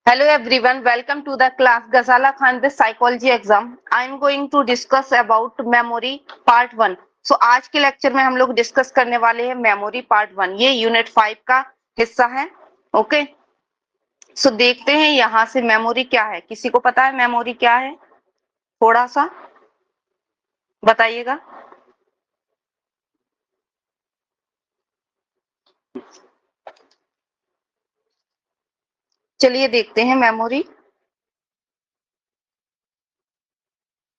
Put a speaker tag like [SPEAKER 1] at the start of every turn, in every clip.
[SPEAKER 1] Hello everyone, welcome to the class Ghazala Khan the psychology exam. I am going to discuss about memory part 1. So आज के lecture में हम लोग discuss करने वाले हैं मेमोरी पार्ट 1. ये यूनिट 5 का हिस्सा है. ओके, सो देखते हैं यहाँ से मेमोरी क्या है. किसी को पता है मेमोरी क्या है? थोड़ा सा बताइएगा. चलिए देखते हैं मेमोरी.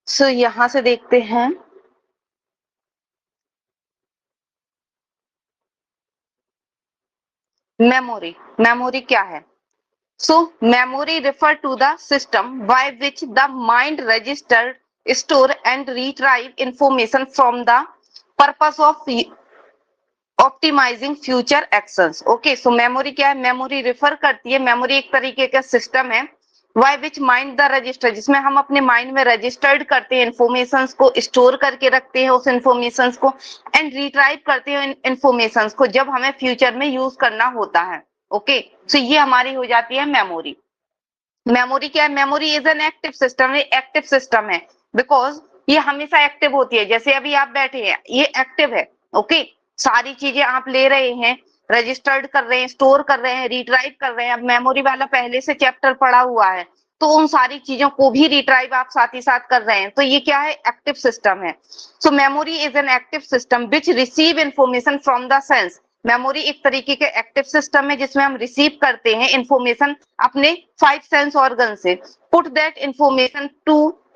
[SPEAKER 1] सो यहाँ से देखते हैं. मेमोरी क्या है? So memory refer to the system by which the mind registered, store and retrieve information from the purpose of optimizing future actions. Okay, so memory क्या है? memory refer करती है, memory एक तरीके का सिस्टम है by which mind the register, जिसमें हम अपने माइंड में रजिस्टर्ड करते हैं इंफॉर्मेशंस को, स्टोर करके रखते हैं उस इंफॉर्मेशंस को एंड रिट्राइव करते हैं इंफॉर्मेशंस को जब हमें फ्यूचर में यूज करना होता है. ओके, सो ये हमारी हो जाती है मेमोरी. मेमोरी क्या है? Memory is an active system. ये एक्टिव सिस्टम है बिकॉज ये हमेशा एक्टिव होती है. जैसे अभी आप बैठे हैं, ये एक्टिव है. ओके, सारी चीजें आप ले रहे हैं, रजिस्टर्ड कर रहे हैं, स्टोर कर रहे हैं, रिट्राइव कर रहे हैं. अब मेमोरी वाला पहले से चैप्टर पढ़ा हुआ है तो उन सारी चीजों को भी रिट्राइव आप साथ ही साथ कर रहे हैं. तो ये क्या है? एक्टिव सिस्टम है. So memory is an active system which receive information from the sense. Memory एक तरीके के एक्टिव सिस्टम है जिसमें हम रिसीव करते हैं इंफॉर्मेशन अपने 5 सेंस ऑर्गन से. Put that information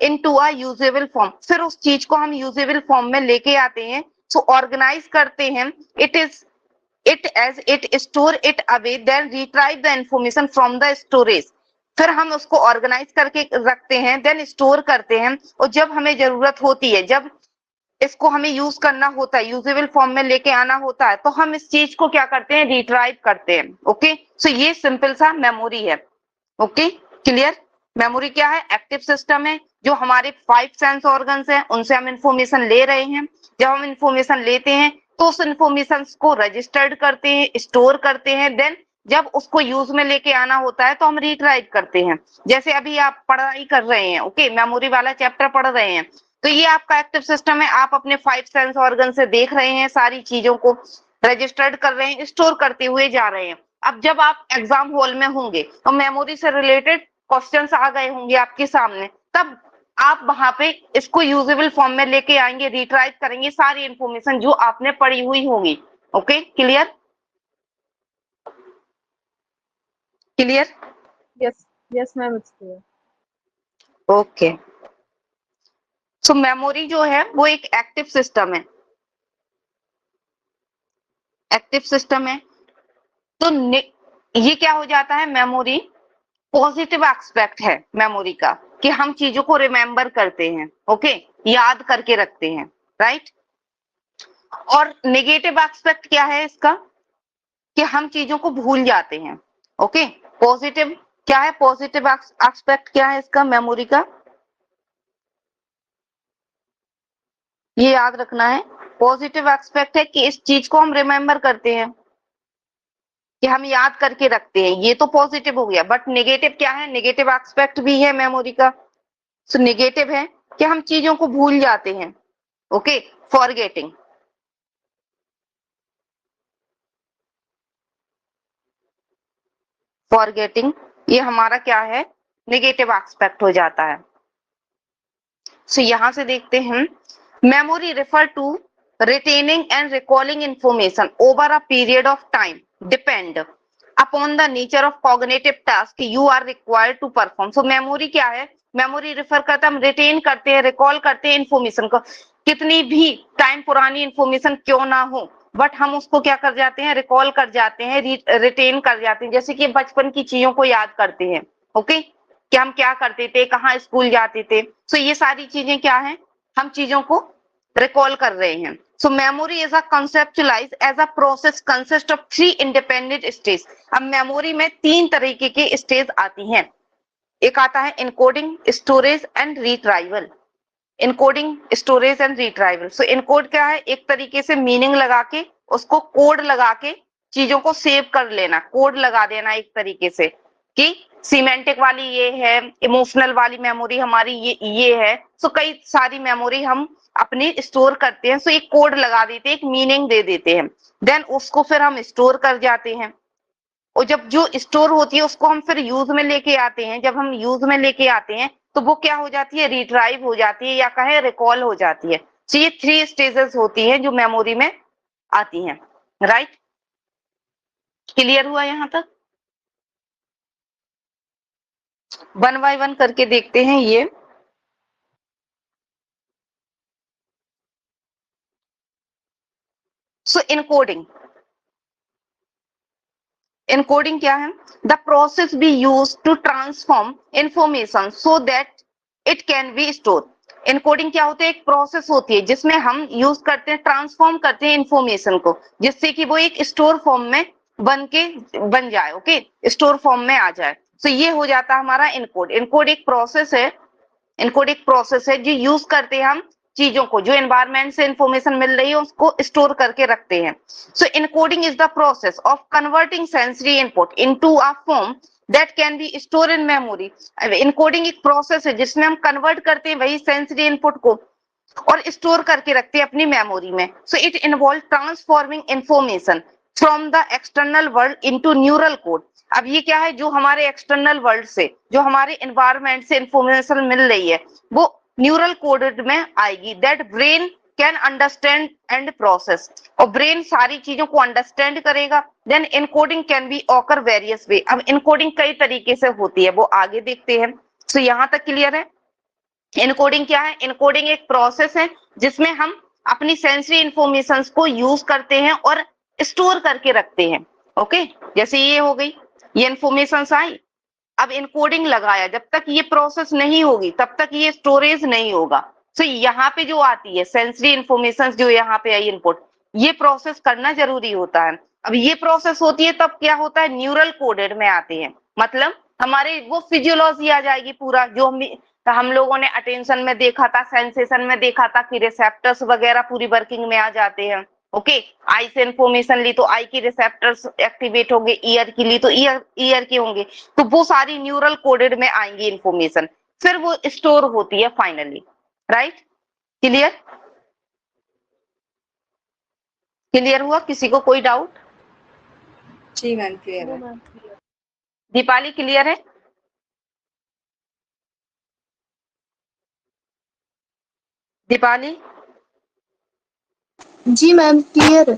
[SPEAKER 1] into a usable form. फिर उस चीज को हम यूजेबल फॉर्म में लेके आते हैं. सो ऑर्गेनाइज करते हैं. It store it away then retrieve the information from the storage. फिर हम उसको ऑर्गेनाइज करके रखते हैं, देन स्टोर करते हैं, और जब हमें जरूरत होती है, जब इसको हमें यूज करना होता है, यूजेबल फॉर्म में लेके आना होता है, तो हम इस चीज को क्या करते हैं? रिट्राइव करते हैं. ओके, सो ये सिंपल सा मेमोरी है. Okay, clear? मेमोरी क्या है? एक्टिव सिस्टम है. जो हमारे 5 सेंस ऑर्गन्स हैं उनसे हम इंफॉर्मेशन ले रहे हैं. जब हम इंफॉर्मेशन लेते हैं तो उस इंफॉर्मेशन को रजिस्टर्ड करते हैं, स्टोर करते हैं, देन जब उसको यूज में लेके आना होता है तो हम रिट्राइव करते हैं. जैसे अभी आप पढ़ाई कर रहे हैं, ओके, मेमोरी वाला चैप्टर पढ़ रहे हैं, तो ये आपका एक्टिव सिस्टम है. आप अपने 5 सेंस ऑर्गन से देख रहे हैं, सारी चीजों को रजिस्टर्ड कर रहे हैं, स्टोर करते हुए जा रहे हैं. अब जब आप एग्जाम हॉल में होंगे तो मेमोरी से रिलेटेड क्वेश्चंस आ गए होंगे आपके सामने, तब आप वहां पे इसको यूजेबल फॉर्म में लेके आएंगे, रिट्राइव करेंगे सारी इंफॉर्मेशन जो आपने पढ़ी हुई होगी. Okay, clear? Clear?
[SPEAKER 2] Yes, ma'am, it's clear.
[SPEAKER 1] Okay, so memory जो है वो एक एक्टिव सिस्टम है. एक्टिव सिस्टम है तो ये क्या हो जाता है? मेमोरी पॉजिटिव एस्पेक्ट है मेमोरी का कि हम चीजों को रिमेम्बर करते हैं. ओके, याद करके रखते हैं, राइट? और नेगेटिव एस्पेक्ट क्या है इसका? कि हम चीजों को भूल जाते हैं. ओके, पॉजिटिव क्या है? पॉजिटिव एस्पेक्ट क्या है इसका मेमोरी का? ये याद रखना है. पॉजिटिव एस्पेक्ट है कि इस चीज को हम रिमेम्बर करते हैं, कि हम याद करके रखते हैं. ये तो पॉजिटिव हो गया. बट नेगेटिव क्या है? नेगेटिव एस्पेक्ट भी है मेमोरी का. सो नेगेटिव है कि हम चीजों को भूल जाते हैं. Okay, forgetting. फॉरगेटिंग ये हमारा क्या है? नेगेटिव एस्पेक्ट हो जाता है. सो यहां से देखते हैं. Memory refer to retaining and recalling information over a period of time depend upon the nature of cognitive task you are required to perform. So memory क्या है? मेमोरी रेफर करता है, हम रिटेन करते हैं, रिकॉल करते हैं इंफॉर्मेशन को. कितनी भी टाइम पुरानी इंफॉर्मेशन क्यों ना हो, बट हम उसको क्या कर जाते हैं? रिकॉल कर जाते हैं, रिटेन कर जाते हैं. जैसे कि बचपन की चीजों को याद करते हैं. ओके, कि हम क्या करते थे, कहाँ स्कूल जाते थे. सो ये सारी चीजें क्या है? हम चीजों को रिकॉल कर रहे हैं. So memory is a conceptualized as a process consist of 3 independent stages. अब मेमोरी में 3 तरीके के स्टेज आती हैं. एक आता है encoding, storage and retrieval. Encoding, storage and retrieval. So encode क्या है? एक तरीके से मीनिंग लगा के, उसको कोड लगा के चीजों को सेव कर लेना, कोड लगा देना एक तरीके से, कि सीमेंटिक वाली ये है, इमोशनल वाली मेमोरी हमारी ये है। सो कई सारी मेमोरी हम अपनी स्टोर करते हैं। सो एक कोड लगा देते हैं, एक मीनिंग दे देते हैं, देन उसको फिर हम स्टोर कर जाते हैं। और जब जो स्टोर होती है उसको हम फिर यूज में लेके आते हैं। जब हम यूज में लेके आते हैं तो वो क्या हो जाती है, रिट्राइव हो जाती है या कहे रिकॉल हो जाती है। तो ये 3 स्टेजेस होती हैं जो मेमोरी में आती हैं। राइट, क्लियर हुआ यहाँ तक? 1 बाय 1 करके देखते हैं ये। सो इनकोडिंग, इनकोडिंग क्या है? The process we use to transform information so that it can be store. Encoding क्या होता है? एक प्रोसेस होती है जिसमें हम यूज करते हैं, ट्रांसफॉर्म करते हैं इंफॉर्मेशन को, जिससे कि वो एक स्टोर फॉर्म में बन जाए। ओके, स्टोर फॉर्म में आ जाए। तो ये हो जाता है हमारा इनकोड। इनकोड एक प्रोसेस है, इनकोड एक प्रोसेस है जो यूज करते हैं हम चीजों को, जो एनवायरमेंट से इंफॉर्मेशन मिल रही है उसको स्टोर करके रखते हैं। So encoding is the process of converting sensory input into a form that can be store in memory. Encoding एक प्रोसेस है जिसमें हम कन्वर्ट करते हैं वही सेंसरी इनपुट को और स्टोर करके रखते हैं अपनी मेमोरी में। So it involve transforming information from the external world into neural code. अब ये क्या है, जो हमारे एक्सटर्नल वर्ल्ड से, जो हमारे एनवायरमेंट से इंफॉर्मेशन मिल रही है वो न्यूरल कोडेड में आएगी, that brain can understand and process. और ब्रेन सारी चीजों को अंडरस्टैंड करेगा। Then encoding can be occur various way. अब इनकोडिंग कई तरीके से होती है, वो आगे देखते हैं। सो यहाँ तक क्लियर है? इनकोडिंग क्या है? इनकोडिंग एक प्रोसेस है जिसमें हम अपनी सेंसरी इंफॉर्मेशन को यूज करते हैं और स्टोर करके रखते हैं। ओके, जैसे ये हो गई, ये इंफॉर्मेशन आई, अब इनकोडिंग लगाया, जब तक ये प्रोसेस नहीं होगी तब तक ये स्टोरेज नहीं होगा। तो यहाँ पे जो आती है सेंसरी इंफॉर्मेशन, जो यहाँ पे आई इनपुट, ये प्रोसेस करना जरूरी होता है। अब ये प्रोसेस होती है तब क्या होता है, न्यूरल कोडेड में आते हैं। मतलब हमारे वो फिजियोलॉजी आ जाएगी पूरा, जो हम लोगों ने अटेंशन में देखा था, सेंसेशन में देखा था कि रिसेप्टर्स वगैरह पूरी वर्किंग में आ जाते हैं। ओके, आई से इंफॉर्मेशन ली तो आई की रिसेप्टर्स एक्टिवेट होंगे, ईयर की ली तो ईयर के होंगे। तो वो सारी न्यूरल कोडेड में आएंगी इंफॉर्मेशन, फिर वो स्टोर होती है फाइनली। Right, clear? क्लियर हुआ? किसी को कोई डाउट?
[SPEAKER 3] जी मैम, क्लियर
[SPEAKER 2] No,
[SPEAKER 3] है।
[SPEAKER 2] ma'am, clear.
[SPEAKER 1] दीपाली क्लियर है? दीपाली?
[SPEAKER 2] जी मैम, क्लियर है।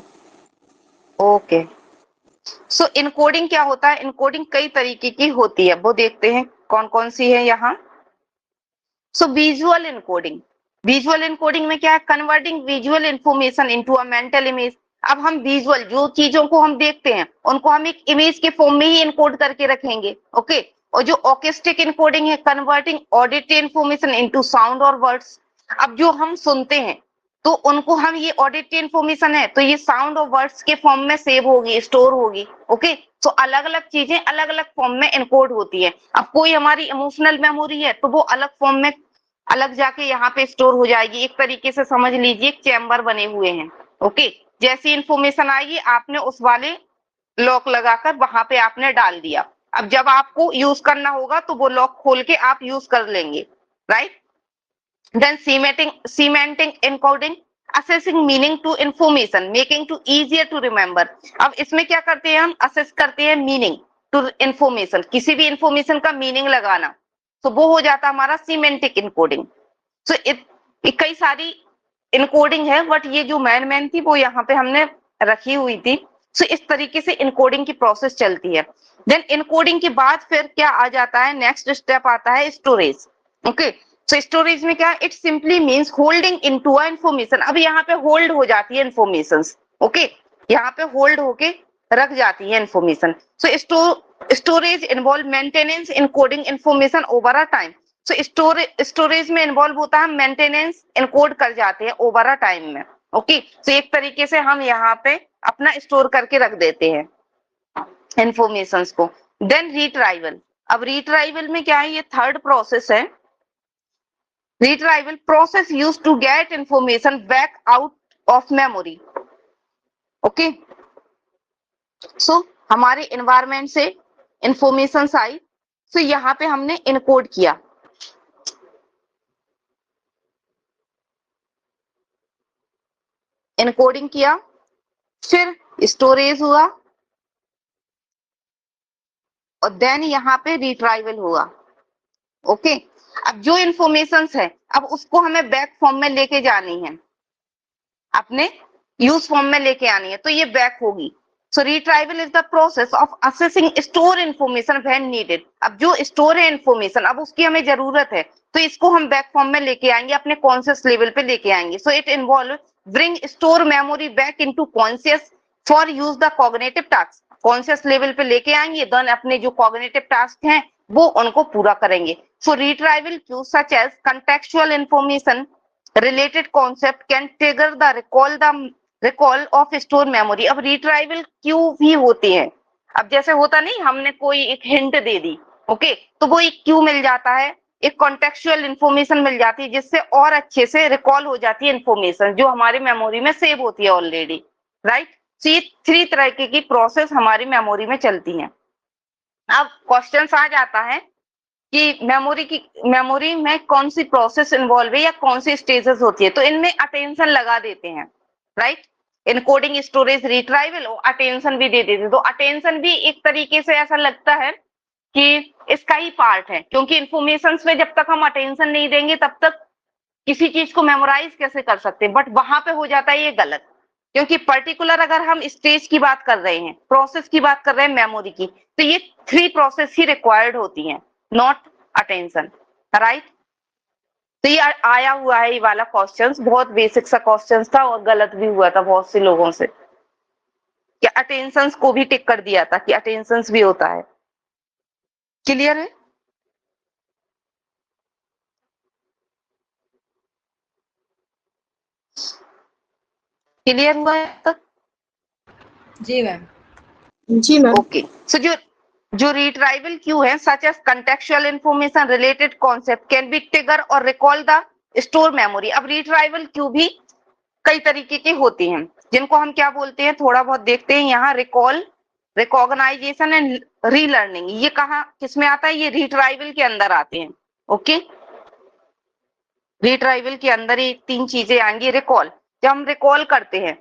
[SPEAKER 1] ओके, सो इनकोडिंग क्या होता है? इनकोडिंग कई तरीके की होती है, वो देखते हैं कौन कौन सी है यहाँ। So visual encoding, visual encoding में क्या है, converting visual information into a mental image. अब हम विजुअल जो चीजों को हम देखते हैं उनको हम एक इमेज के फॉर्म में ही इनकोड करके रखेंगे। ओके, और जो ऑकेस्टिक इनकोडिंग है, converting auditory information into sound और वर्ड्स। अब जो हम सुनते हैं तो उनको हम, ये ऑडिटरी इंफॉर्मेशन है तो ये साउंड और वर्ड्स के फॉर्म में सेव होगी, स्टोर होगी। ओके, तो अलग अलग चीजें अलग अलग फॉर्म में इनकोड होती है। अब कोई हमारी इमोशनल मेमोरी है तो वो अलग फॉर्म में अलग जाके यहाँ पे स्टोर हो जाएगी। एक तरीके से समझ लीजिए चैम्बर बने हुए हैं। ओके, जैसी इंफॉर्मेशन आएगी आपने उस वाले लॉक लगाकर वहां पे आपने डाल दिया। अब जब आपको यूज करना होगा तो वो लॉक खोल के आप यूज कर लेंगे। Right, then semantic encoding, assessing meaning to information making to easier to remember. अब इसमें क्या करते हैं, हम असेस करते हैं मीनिंग टू इंफॉर्मेशन, किसी भी इंफॉर्मेशन का मीनिंग लगाना, तो वो हो जाता हमारा सीमेंटिक इनकोडिंग। सो कई सारी इनकोडिंग है, बट ये जो मैन थी वो यहाँ पे हमने रखी हुई थी। सो इस तरीके से इनकोडिंग की प्रोसेस चलती है। देन इनकोडिंग के बाद फिर क्या आ जाता है, नेक्स्ट स्टेप आता है स्टोरेज। ओके, सो स्टोरेज में क्या, it simply means holding into a information. अब यहाँ पे होल्ड हो जाती है इंफॉर्मेशन। ओके, यहाँ पे होल्ड होके रख जाती है information. So storage involve maintenance encoding information over a time. So storage में इन्वॉल्व होता है मेंटेनेंस, इनकोड कर जाते हैं ओवर अ टाइम में। ओके, तो एक तरीके से हम यहाँ पे अपना स्टोर करके रख देते हैं इंफॉर्मेशन को। देन रिट्राइवल, अब रिट्राइवल में क्या है, ये थर्ड प्रोसेस है। Retrieval process used to get information back out of memory. Okay, so हमारे एनवायरमेंट से इंफॉर्मेशन आई, सो यहाँ पे हमने इनकोड किया, इनकोडिंग किया, फिर स्टोरेज हुआ और देन यहाँ पे रिट्राइवल हुआ। ओके, अब जो इंफॉर्मेशन है अब उसको हमें बैक फॉर्म में लेके जानी है, अपने यूज फॉर्म में लेके आनी है, तो ये बैक होगी। So retrieval is the process of accessing store information when needed. अब जो स्टोर है इंफॉर्मेशन, अब उसकी हमें जरूरत है, तो इसको हम बैक फॉर्म में लेके आएंगे, अपने कॉन्शियस लेवल पे लेके आएंगे। So it involve bring store memory back into conscious for use the cognitive task. Conscious level पे लेके आएंगे, देन अपने जो कॉग्निटिव टास्क हैं वो उनको पूरा करेंगे। So retrieval cue such as contextual information related concept can trigger the recall of store memory। अब रिट्राइवल क्यू भी होती है। अब जैसे होता नहीं, हमने कोई एक हिंट दे दी, ओके, तो वो एक क्यू मिल जाता है, एक कॉन्टेक्चुअल इंफॉर्मेशन मिल जाती है, जिससे और अच्छे से रिकॉल हो जाती है इंफॉर्मेशन जो हमारी मेमोरी में सेव होती है ऑलरेडी, राइट। तो ये 3 तरह की प्रोसेस हमारी मेमोरी में चलती हैं। अब क्वेश्चन आ जाता है कि मेमोरी में कौन सी प्रोसेस इन्वॉल्व है या कौन सी स्टेजेस होती है, तो इनमें अटेंशन लगा देते हैं, राइट। इनकोडिंग, स्टोरेज, रिट्राइवल और अटेंशन भी दे देते हैं। तो अटेंशन भी एक तरीके से ऐसा लगता है कि इसका ही पार्ट है, क्योंकि इंफॉर्मेशन में जब तक हम अटेंशन नहीं देंगे तब तक किसी चीज को मेमोराइज कैसे कर सकते हैं, बट वहां पे हो जाता है ये गलत, क्योंकि पर्टिकुलर अगर हम स्टेज की बात कर रहे हैं, प्रोसेस की बात कर रहे हैं मेमोरी की, तो ये 3 प्रोसेस ही रिक्वायर्ड होती हैं, नॉट अटेंशन, राइट। तो ये आया हुआ है, ये वाला क्वेश्चन बहुत बेसिक सा क्वेश्चन था और गलत भी हुआ था बहुत से लोगों से, कि अटेंशन को भी टिक कर दिया था कि अटेंशन भी होता है। क्लियर है? क्लियर हुआ है अब तक?
[SPEAKER 3] जी मैम।
[SPEAKER 2] जी मैम।
[SPEAKER 1] ओके, सो जो रिट्राइवल क्यू है, such as contextual information related concept can be trigger और recall the store memory। अब रिट्राइवल क्यू भी कई तरीके की होती हैं, जिनको हम क्या बोलते हैं, थोड़ा बहुत देखते हैं यहाँ। रिकॉल, रिकॉग्नाइजेशन एंड रीलर्निंग, ये कहाँ किसमें आता है? ये रिट्राइवल के अंदर आते हैं। ओके, रिट्राइवल के अंदर ये 3 चीजें आएंगी। रिकॉल, जब हम रिकॉल करते हैं,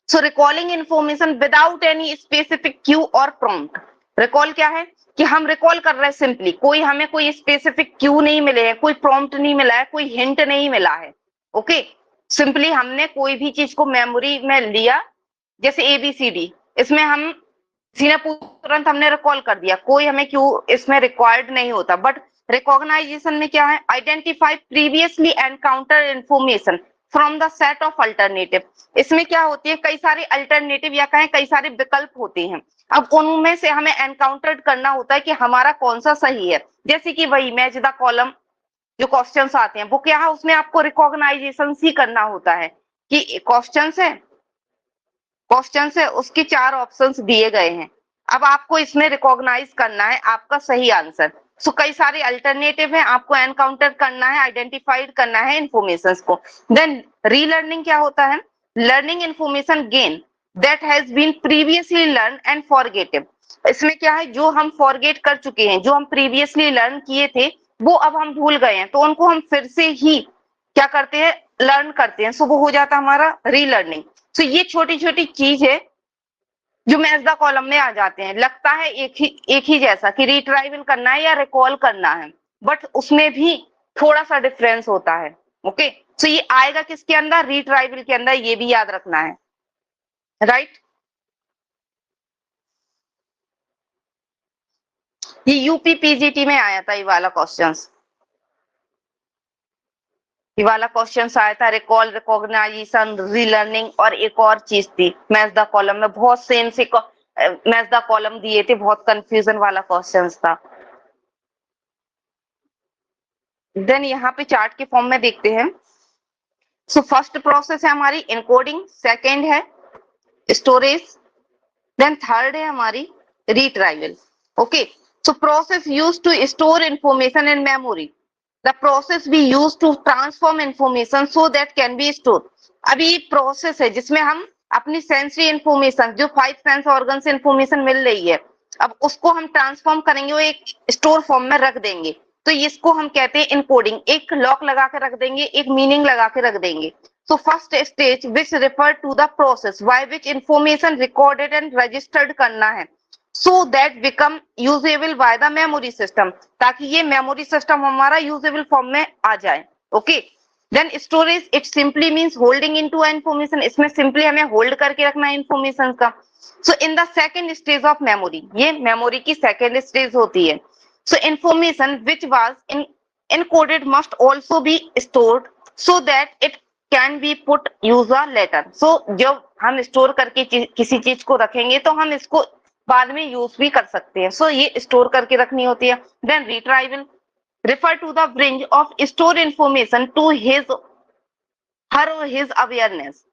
[SPEAKER 1] so recalling information without any specific cue और प्रॉम्प्ट। रिकॉल क्या है कि हम रिकॉल कर रहे हैं सिंपली, कोई हमें कोई स्पेसिफिक क्यू नहीं मिले हैं, कोई प्रॉम्प्ट नहीं मिला है, कोई हिंट नहीं मिला है। ओके, सिंपली हमने कोई भी चीज को मेमोरी में लिया, जैसे ABCD, इसमें हम सीने तुरंत हमने रिकॉल कर दिया, कोई हमें क्यू इसमें रिक्वायर्ड नहीं होता। बट रिकॉग्नाइजेशन में क्या है? Identify previously encounter information from the set of alternative. इसमें क्या होती है, कई सारे अल्टरनेटिव या कहें कई सारे विकल्प होते हैं, अब उनमें से हमें एनकाउंटर करना होता है कि हमारा कौन सा सही है। जैसे कि वही मैच द कॉलम जो क्वेश्चंस आते हैं, वो क्या है, उसमें आपको रिकॉग्नाइजेशन ही करना होता है कि क्वेश्चन है उसके 4 ऑप्शंस दिए गए हैं, अब आपको इसमें रिकॉग्नाइज करना है आपका सही आंसर। सो कई सारे अल्टरनेटिव हैं, आपको एनकाउंटर करना है, आइडेंटिफाइड करना है इंफॉर्मेशन को। देन रीलर्निंग क्या होता है? Learning information gain that has been previously learn and forgotten. इसमें क्या है, जो हम फॉरगेट कर चुके हैं, जो हम प्रीवियसली लर्न किए थे वो अब हम भूल गए हैं, तो उनको हम फिर से ही क्या करते हैं, लर्न करते हैं। सो वो हो जाता है हमारा रीलर्निंग। तो ये छोटी छोटी चीज है जो मैच द कॉलम में आ जाते हैं। लगता है एक ही जैसा कि रिट्राइवल करना है या रिकॉल करना है, बट उसमें भी थोड़ा सा डिफरेंस होता है। ओके, तो ये आएगा किसके अंदर? रिट्राइवल के अंदर, ये भी याद रखना है, राइट। ये यूपी PGT में आया था ये वाला क्वेश्चन, ये वाला क्वेश्चन आया था। रिकॉल, रिकॉग्नाइजेशन, रीलर्निंग और एक और चीज थी मैच द कॉलम में, बहुत सेम से मैच द कॉलम दिए थे, बहुत कंफ्यूजन वाला क्वेश्चन था। देन यहाँ पे चार्ट के फॉर्म में देखते हैं। सो फर्स्ट प्रोसेस है हमारी इनकोडिंग, सेकेंड है स्टोरेज, देन थर्ड है हमारी retrieval. Okay, so process used to store information in memory, the process we use to transform information so that can be stored। अभी process है जिसमें हम अपनी सेंसरी इंफॉर्मेशन, जो 5 सेंस ऑर्गन से इंफॉर्मेशन मिल रही है, अब उसको हम ट्रांसफॉर्म करेंगे, वो एक स्टोर फॉर्म में रख देंगे, तो इसको हम कहते हैं इनकोडिंग। एक लॉक लगा के रख देंगे, एक मीनिंग लगा के रख देंगे। So first stage which refer to the process by which information recorded and registered करना है, so that become usable by the memory system, ताकि ये memory system हमारा usable form में आ जाए। Okay, then storage it simply means holding into information, इसमें simply हमें hold करके रखना है information का। So in the second stage of memory, ये memory की second stage होती है। So information which was encoded must also be stored so that it can be put use a later. So जब हम स्टोर करके किसी चीज को रखेंगे तो हम इसको बाद में यूज भी कर सकते हैं। सो ये स्टोर करके रखनी होती है। Then retrieval refer to the bringing of store information to her his awareness.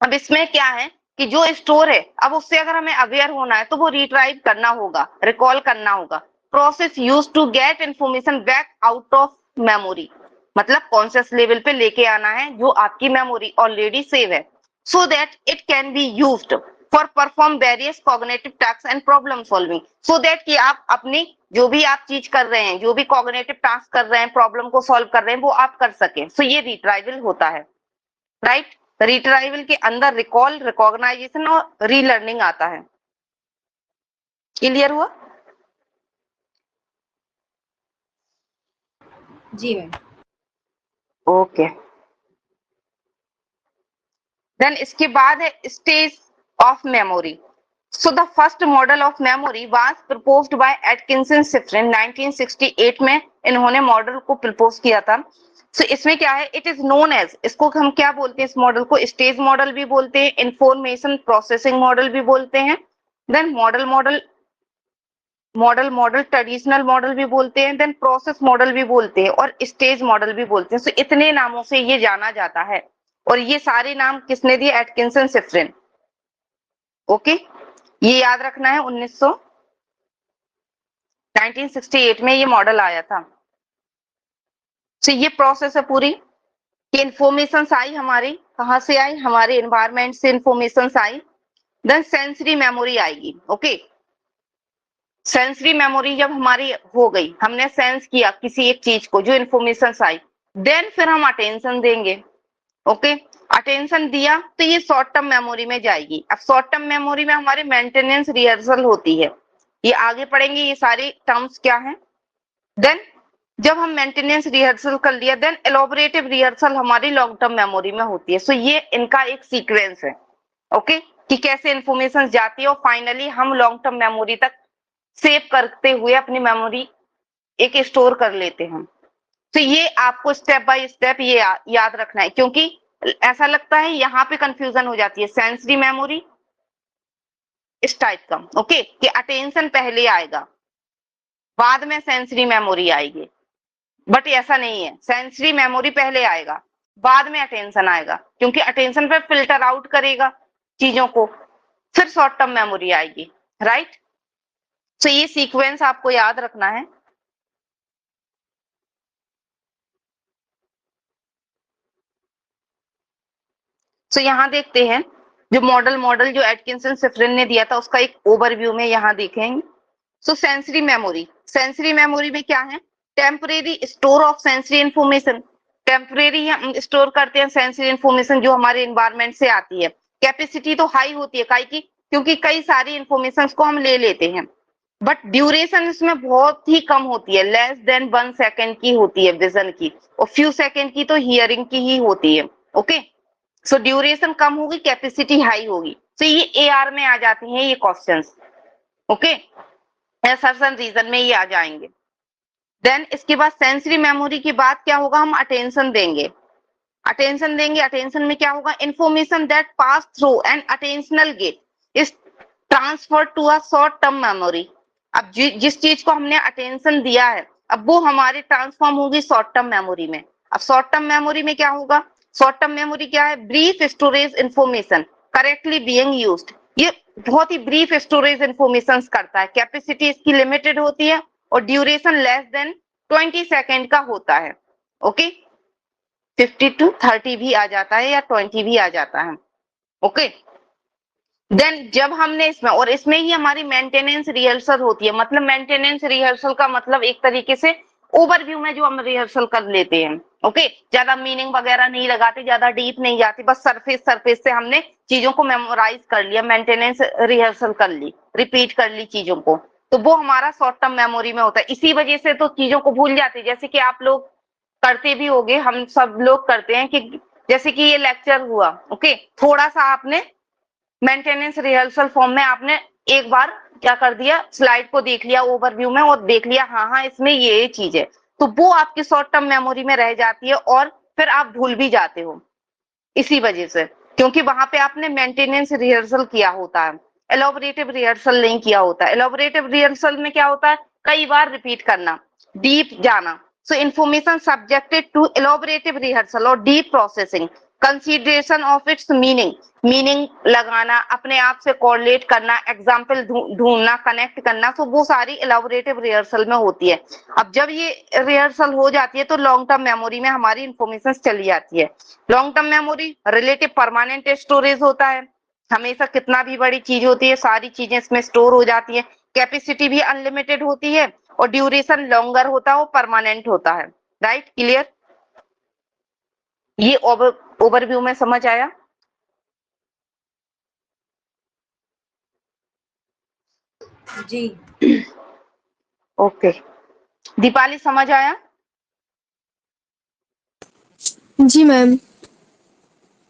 [SPEAKER 1] अब इसमें क्या है कि जो स्टोर है, अब उससे अगर हमें अवेयर होना है तो वो रिट्राइव करना होगा, रिकॉल करना होगा। Process use to get information back out of memory, मतलब कॉन्शियस लेवल पे लेके आना है जो आपकी मेमोरी ऑलरेडी सेव है, सो that it can be used for perform various cognitive task and problem solving. So that कि आप अपनी जो भी आप चीज कर रहे हैं, जो भी कॉग्निटिव टास्क कर रहे हैं, प्रॉब्लम को सॉल्व कर रहे हैं, वो आप कर सकें। सो ये रिट्राइवल होता है, राइट। रिट्राइवल के अंदर रिकॉल, रिकॉग्नाइजेशन और रीलर्निंग आता है। क्लियर हुआ?
[SPEAKER 3] जी मैम।
[SPEAKER 1] ओके। देन इसके बाद है stage of memory. So the first model of memory was proposed by Atkinson Shiffrin 1968 में इन्होंने मॉडल को प्रपोज किया था। सो इसमें क्या है, इट इज नोन एज, इसको हम क्या बोलते हैं, इस मॉडल को स्टेज मॉडल भी बोलते हैं, इंफॉर्मेशन प्रोसेसिंग मॉडल भी बोलते हैं, देन मॉडल ट्रेडिशनल मॉडल भी बोलते हैं, देन प्रोसेस मॉडल भी बोलते हैं और स्टेज मॉडल भी बोलते हैं। सो इतने नामों से ये जाना जाता है और ये सारे नाम किसने दिए? एटकिंसन शिफ्रिन। ओके, ये याद रखना है। 1968 में ये मॉडल आया था। तो ये प्रोसेस है पूरी कि इंफॉर्मेशन आई हमारी, कहां से आई? हमारे एनवायरमेंट से इंफॉर्मेशन आई। देन सेंसरी मेमोरी आएगी। ओके, सेंसरी मेमोरी जब हमारी हो गई, हमने सेंस किया किसी एक चीज को, जो इंफॉर्मेशन आई, देन फिर हम अटेंशन देंगे। ओके, अटेंशन दिया तो ये शॉर्ट टर्म मेमोरी में जाएगी। अब शॉर्ट टर्म मेमोरी में हमारी मेंटेनेंस रिहर्सल होती है, ये आगे पढ़ेंगे ये सारे टर्म्स क्या हैं। देन जब हम मेंटेनेंस रिहर्सल कर लिया, देन एलोबरेटिव रिहर्सल हमारी लॉन्ग टर्म मेमोरी में होती है। सो ये इनका एक सीक्वेंस है। ओके, कि कैसे इंफॉर्मेशन जाती है और फाइनली हम लॉन्ग टर्म मेमोरी तक सेव करते हुए अपनी मेमोरी एक स्टोर कर लेते हैं। तो ये आपको स्टेप बाय स्टेप ये याद रखना है, क्योंकि ऐसा लगता है यहाँ पे कंफ्यूजन हो जाती है। सेंसरी मेमोरी इस टाइप का, ओके, कि अटेंशन पहले आएगा, बाद में सेंसरी मेमोरी आएगी, बट ऐसा नहीं है। सेंसरी मेमोरी पहले आएगा, बाद में अटेंशन आएगा, क्योंकि अटेंशन पे फिल्टर आउट करेगा चीजों को, फिर शॉर्ट टर्म मेमोरी आएगी, राइट। तो ये सीक्वेंस आपको याद रखना है। तो यहाँ देखते हैं जो मॉडल जो एटकिंसन शिफ्रिन ने दिया था उसका एक ओवरव्यू में यहाँ देखेंगे। सो सेंसरी मेमोरी में क्या है? Temporary store of sensory information. Temporary हम स्टोर करते हैं सेंसरी इंफॉर्मेशन जो हमारे एनवायरमेंट से आती है। कैपेसिटी तो हाई होती है, काई की, क्योंकि कई सारी इंफॉर्मेशन को हम ले लेते हैं, बट ड्यूरेशन इसमें बहुत ही कम होती है, लेस देन 1 सेकेंड की होती है विजन की, और फ्यू सेकेंड की तो हियरिंग की ही होती है। ओके, सो ड्यूरेशन कम होगी, कैपेसिटी हाई होगी। तो ये एआर में आ जाती हैं ये क्वेश्चंस। ओके, असर्शन रीजन में ये आ जाएंगे। देन इसके बाद सेंसरी मेमोरी के बाद क्या होगा? हम अटेंशन देंगे। अटेंशन में क्या होगा? Information that pass through an attentional gate is transfer to a short term memory. अब जिस चीज को हमने अटेंशन दिया है, अब वो हमारी ट्रांसफॉर्म होगी शॉर्ट टर्म मेमोरी में। अब शॉर्ट टर्म मेमोरी में क्या होगा? शॉर्ट टर्म मेमोरी क्या है? Brief storage information correctly being used. ये बहुत ही ब्रीफ स्टोरेज इंफॉर्मेशन करता है, कैपेसिटी इसकी लिमिटेड होती है और ड्यूरेशन लेस देन 20 सेकेंड का होता है। ओके, 50 to 30 भी आ जाता है या 20 भी आ जाता है। ओके, देन जब हमने इसमें, और इसमें ही हमारी मेंटेनेंस रिहर्सल होती है, मतलब मेंटेनेंस रिहर्सल का मतलब एक तरीके से ओवरव्यू में जो हम रिहर्सल कर लेते हैं, ओके, ज्यादा मीनिंग वगैरह नहीं लगाते, ज्यादा डीप नहीं जाते, बस सरफेस सरफेस से हमने चीजों को मेमोराइज कर लिया, मेंटेनेंस रिहर्सल कर ली, रिपीट कर ली चीजों को, तो वो हमारा शॉर्ट टर्म मेमोरी में होता है। इसी वजह से तो चीजों को भूल जाते हैं, जैसे कि आप लोग करते भी होगे, हम सब लोग करते हैं कि जैसे कि ये लेक्चर हुआ, ओके, थोड़ा सा आपने मेंटेनेंस रिहर्सल फॉर्म में आपने एक बार क्या कर दिया, स्लाइड को देख लिया ओवरव्यू में और देख लिया हाँ हाँ इसमें ये चीज है, तो वो आपकी शॉर्ट टर्म मेमोरी में रह जाती है और फिर आप भूल भी जाते हो इसी वजह से, क्योंकि वहां पे आपने मेंटेनेंस रिहर्सल किया होता है, एलोबरेटिव रिहर्सल नहीं किया होता। एलोबरेटिव रिहर्सल में क्या होता है, कई बार रिपीट करना, डीप जाना। So information subjected to elaborative rehearsal और deep processing, consideration of its meaning, meaning लगाना, अपने आप से कोरिलेट करना, एग्जाम्पल ढूंढना, कनेक्ट करना, तो वो सारी एलोबरेटिव रिहर्सल में होती है। अब जब ये रिहर्सल हो जाती है तो लॉन्ग टर्म मेमोरी में हमारी इंफॉर्मेशन चली जाती है। Long term memory relative permanent storage होता है, हमेशा कितना भी बड़ी चीज होती है सारी चीजें इसमें स्टोर हो जाती है, कैपेसिटी भी अनलिमिटेड होती है और ड्यूरेशन लॉन्गर होता है, वो परमानेंट होता है। Right, clear? ये ओवरव्यू में समझ आया?
[SPEAKER 3] जी।
[SPEAKER 1] ओके, दीपाली समझ आया?
[SPEAKER 2] जी मैम।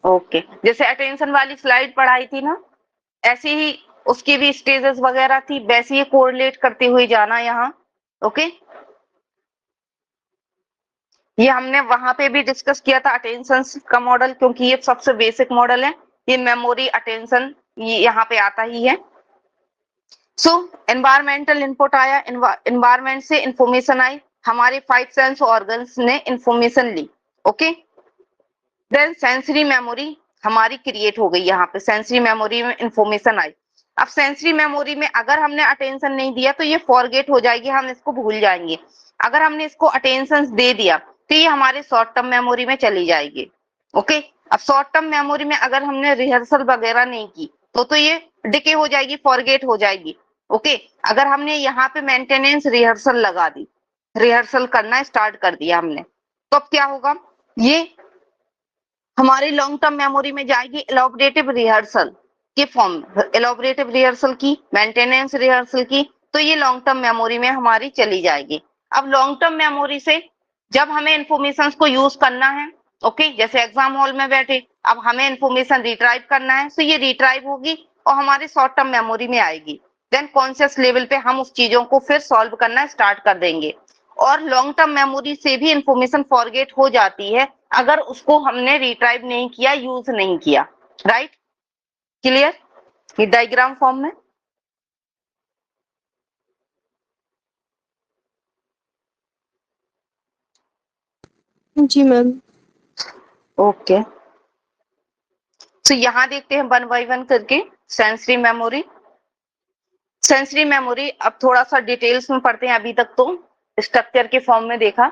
[SPEAKER 1] ओके, जैसे अटेंशन वाली स्लाइड पढ़ाई थी ना, ऐसे ही उसकी भी स्टेजेस वगैरह थी, वैसे ही कोरिलेट करते हुए जाना यहाँ। ओके, ये हमने वहां पे भी डिस्कस किया था अटेंशन का मॉडल, क्योंकि ये सबसे बेसिक मॉडल है, ये मेमोरी अटेंशन ये यहाँ पे आता ही है। सो एनवायरमेंटल इनपुट आया, एनवायरमेंट से इंफॉर्मेशन आई, हमारे 5 सेंस ऑर्गन्स ने इंफॉर्मेशन ली। ओके, देन सेंसरी मेमोरी हमारी क्रिएट हो गई, यहाँ पे सेंसरी मेमोरी में इंफॉर्मेशन आई। अब सेंसरी मेमोरी में अगर हमने अटेंशन नहीं दिया तो ये फॉरगेट हो जाएगी, हम इसको भूल जाएंगे। अगर हमने इसको अटेंशन दे दिया तो ये हमारे शॉर्ट टर्म मेमोरी में चली जाएगी। ओके, अब शॉर्ट टर्म मेमोरी में अगर हमने रिहर्सल वगैरह नहीं की तो ये डिके हो जाएगी, फॉरगेट हो जाएगी। ओके, अगर हमने यहाँ पे मेंटेनेंस रिहर्सल लगा दी, रिहर्सल करना स्टार्ट कर दिया हमने, तो अब क्या होगा, ये हमारी लॉन्ग टर्म मेमोरी में जाएगी एलोबरेटिव रिहर्सल के फॉर्म, एलोबरेटिव रिहर्सल की, मेंटेनेंस रिहर्सल की, तो ये लॉन्ग टर्म मेमोरी में हमारी चली जाएगी। अब लॉन्ग टर्म मेमोरी से जब हमें इंफॉर्मेशन को यूज करना है, ओके, जैसे एग्जाम हॉल में बैठे अब हमें इंफॉर्मेशन रिट्राइव करना है, तो ये रिट्राइव होगी और हमारी शॉर्ट टर्म मेमोरी में आएगी। देन कॉन्शियस लेवल पे हम उस चीजों को फिर सॉल्व करना स्टार्ट कर देंगे। और लॉन्ग टर्म मेमोरी से भी इंफॉर्मेशन फॉरगेट हो जाती है अगर उसको हमने रिट्राइव नहीं किया, यूज नहीं किया। Right, clear? ये डायग्राम फॉर्म में।
[SPEAKER 2] जी मैम।
[SPEAKER 1] ओके, तो यहां देखते हैं वन बाय वन करके सेंसरी मेमोरी। सेंसरी मेमोरी अब थोड़ा सा डिटेल्स में पढ़ते हैं, अभी तक तो स्ट्रक्चर के फॉर्म में देखा।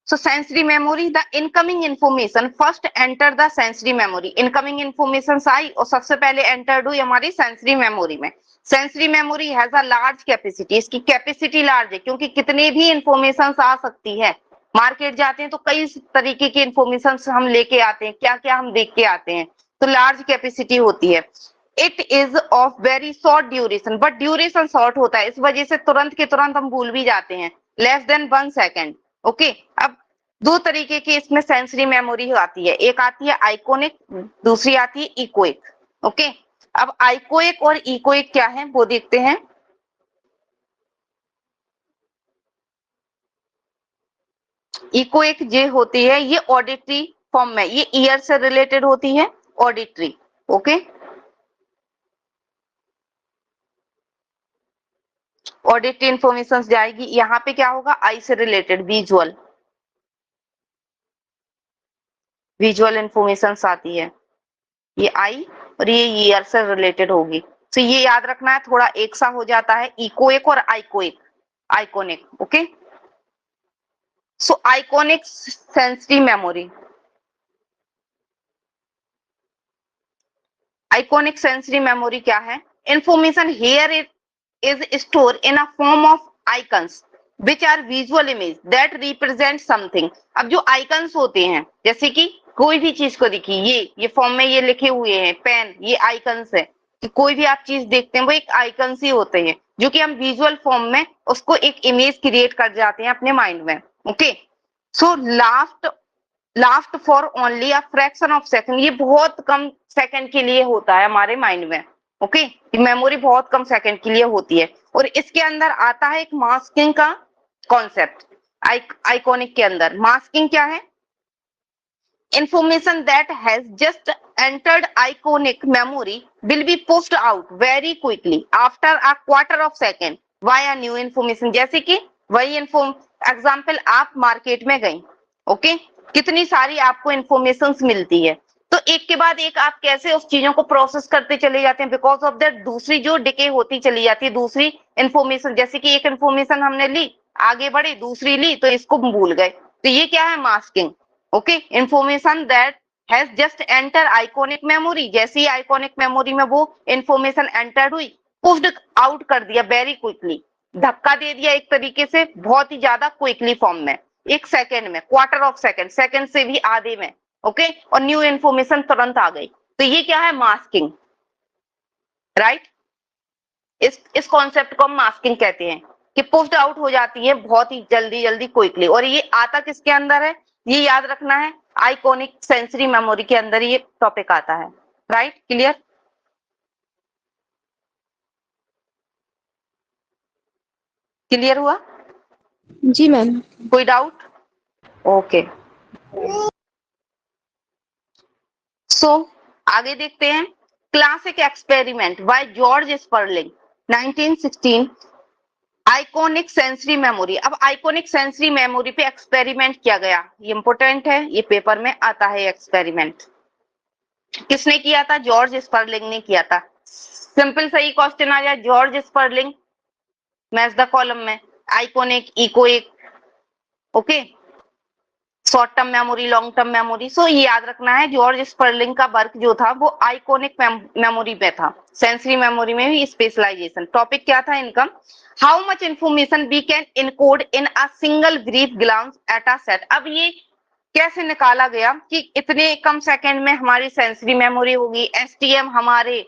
[SPEAKER 1] So sensory memory, the incoming information first enter the sensory memory, incoming information आई और सबसे पहले एंटर्ड हुई हमारी सेंसरी मेमोरी में। Sensory memory has a large capacity, इसकी कैपेसिटी लार्ज है क्योंकि कितनी भी इंफॉर्मेशन आ सकती है। मार्केट जाते हैं तो कई तरीके की इंफॉर्मेशन हम लेके आते हैं, क्या क्या हम देख के आते हैं, तो लार्ज कैपेसिटी होती है। It is of very short duration, but duration short होता है, इस वजह से तुरंत के तुरंत हम भूल भी जाते हैं, लेस देन 1 सेकेंड। ओके, अब दो तरीके की इसमें सेंसरी मेमोरी आती है, एक आती है आइकोनिक, दूसरी आती है इकोइक। ओके, अब आइकोइक और इकोइक क्या है वो देखते हैं। इकोइक जो होती है ये ऑडिटरी फॉर्म में, ये ईयर से रिलेटेड होती है, ऑडिटरी। ओके, ऑडिटरी इंफॉर्मेशन जाएगी, यहाँ पे क्या होगा, आई से रिलेटेड, विजुअल, विजुअल इंफॉर्मेशन आती है, ये आई और ये ईयर से रिलेटेड होगी। तो ये याद रखना है, थोड़ा एक सा हो जाता है इकोइक और आइकोइक, iconic. Okay, so iconic sensory memory, iconic sensory memory क्या है? Information here is store in a form of icons which are visual image that represent something. अब जो आइकन्स होते हैं, जैसे कि कोई भी चीज को देखिए, ये फॉर्म में ये लिखे हुए हैं पेन, ये आइकन्स है कि कोई भी आप चीज देखते हैं वो एक आइकन्स ही होते हैं, जो कि हम विजुअल फॉर्म में उसको एक इमेज क्रिएट कर जाते हैं अपने माइंड में। Okay, so last for only a fraction of second, ये बहुत कम सेकंड के लिए होता है हमारे माइंड में। ओके, मेमोरी बहुत कम सेकंड के लिए होती है। और इसके अंदर आता है एक मास्किंग का कॉन्सेप्ट। आइकॉनिक के अंदर मास्किंग क्या है? information that has just entered iconic memory will be pushed out very quickly after a quarter of second via new information। जैसे कि वही एग्जाम्पल, आप मार्केट में गई, ओके, कितनी सारी आपको इंफॉर्मेशन मिलती है, तो एक के बाद एक आप कैसे उस चीजों को प्रोसेस करते चले जाते हैं, बिकॉज ऑफ दैट दूसरी जो डिके होती चली जाती है, दूसरी इंफॉर्मेशन, जैसे कि एक इंफॉर्मेशन हमने ली, आगे बढ़े, दूसरी ली, तो इसको भूल गए, तो ये क्या है? Masking. Okay, information that has just enter iconic memory, जैसे ही आइकॉनिक मेमोरी में वो इंफॉर्मेशन एंटर हुई, पुश्ड आउट कर दिया वेरी क्विकली, धक्का दे दिया एक तरीके से, बहुत ही ज्यादा क्विकली फॉर्म में, एक सेकेंड में, क्वार्टर ऑफ सेकेंड, सेकेंड से भी आधे में। ओके, और न्यू इंफॉर्मेशन तुरंत आ गई, तो ये क्या है? Masking, right. इस कॉन्सेप्ट को हम मास्किंग कहते हैं कि पुश्ड आउट हो जाती है बहुत ही जल्दी जल्दी क्विकली। और ये आता किसके अंदर है? ये याद रखना है, आइकॉनिक सेंसरी मेमोरी के अंदर ये टॉपिक आता है, राइट। क्लियर? क्लियर हुआ?
[SPEAKER 2] जी मैम।
[SPEAKER 1] कोई डाउट? ओके, सो आगे देखते हैं। Classic experiment by George Sperling 1916, iconic sensory memory. अब आइकॉनिक सेंसरी मेमोरी पे एक्सपेरिमेंट किया गया, ये इंपोर्टेंट है, ये पेपर में आता है एक्सपेरिमेंट। किसने किया था? जॉर्ज स्पर्लिंग ने किया था। सिंपल सही क्वेश्चन आ जाए, George Sperling, match the column में, iconic, echoic, okay, short term memory, long term memory. So ये याद रखना है, जॉर्ज स्पर्लिंग का वर्क जो था वो आइकॉनिक मेमोरी पे था, सेंसरी मेमोरी में भी स्पेशलाइजेशन। टॉपिक क्या था इनका? How much information we can encode in a single brief glance at a set. अब ये कैसे निकाला गया कि इतने कम सेकंड में हमारी सेंसरी मेमोरी होगी, एसटीएम हमारे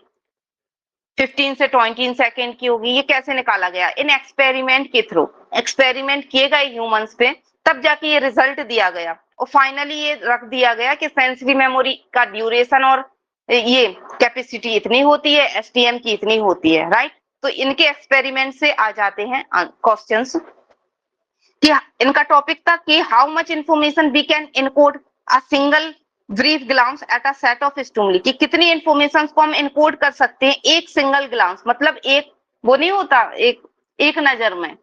[SPEAKER 1] 15 से 20 सेकंड की होगी, ये कैसे निकाला गया? इन एक्सपेरिमेंट के थ्रू, एक्सपेरिमेंट किए गए ह्यूमंस पे, तब जाके ये रिजल्ट दिया गया और फाइनली ये रख दिया गया कि सेंसरी मेमोरी का ड्यूरेशन और ये कैपेसिटी इतनी होती है, एसटीएम की इतनी होती है, राइट। तो इनके एक्सपेरिमेंट से आ जाते हैं क्वेश्चंस कि इनका टॉपिक था कि how much information we can encode a single brief glance at a set of stimuli, कि कितनी इंफॉर्मेशन को हम इनकोड कर सकते हैं एक सिंगल ग्लांस, मतलब एक वो नहीं होता एक नजर में,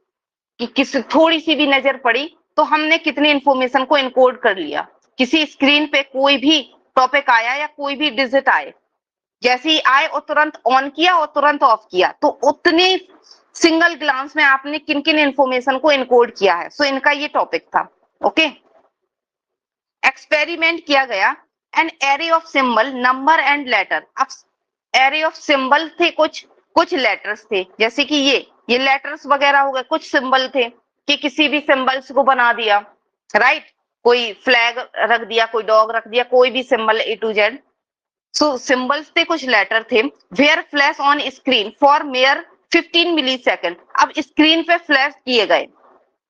[SPEAKER 1] कि किस थोड़ी सी भी नजर पड़ी तो हमने कितनी इंफॉर्मेशन को इनकोड कर लिया। किसी स्क्रीन पे कोई भी टॉपिक आया या कोई भी डिजिट आए, जैसे ही आए और तुरंत ऑन किया और तुरंत ऑफ किया, तो उतने सिंगल ग्लांस में आपने किन किन इंफॉर्मेशन को इनकोड किया है। सो इनका ये टॉपिक था। ओके, एक्सपेरिमेंट किया गया, N array of symbol, number and letter. अब एरे ऑफ सिंबल थे, कुछ लेटर्स थे, जैसे कि ये लेटर्स वगैरह हो गए, कुछ सिंबल थे कि किसी भी सिंबल्स को बना दिया, राइट, कोई फ्लैग रख दिया, कोई डॉग रख दिया, कोई भी symbol A to Z. So symbols थे, कुछ लेटर थे। Were flash on screen for mere 15 millisecond. अब स्क्रीन पे फ्लैश किए गए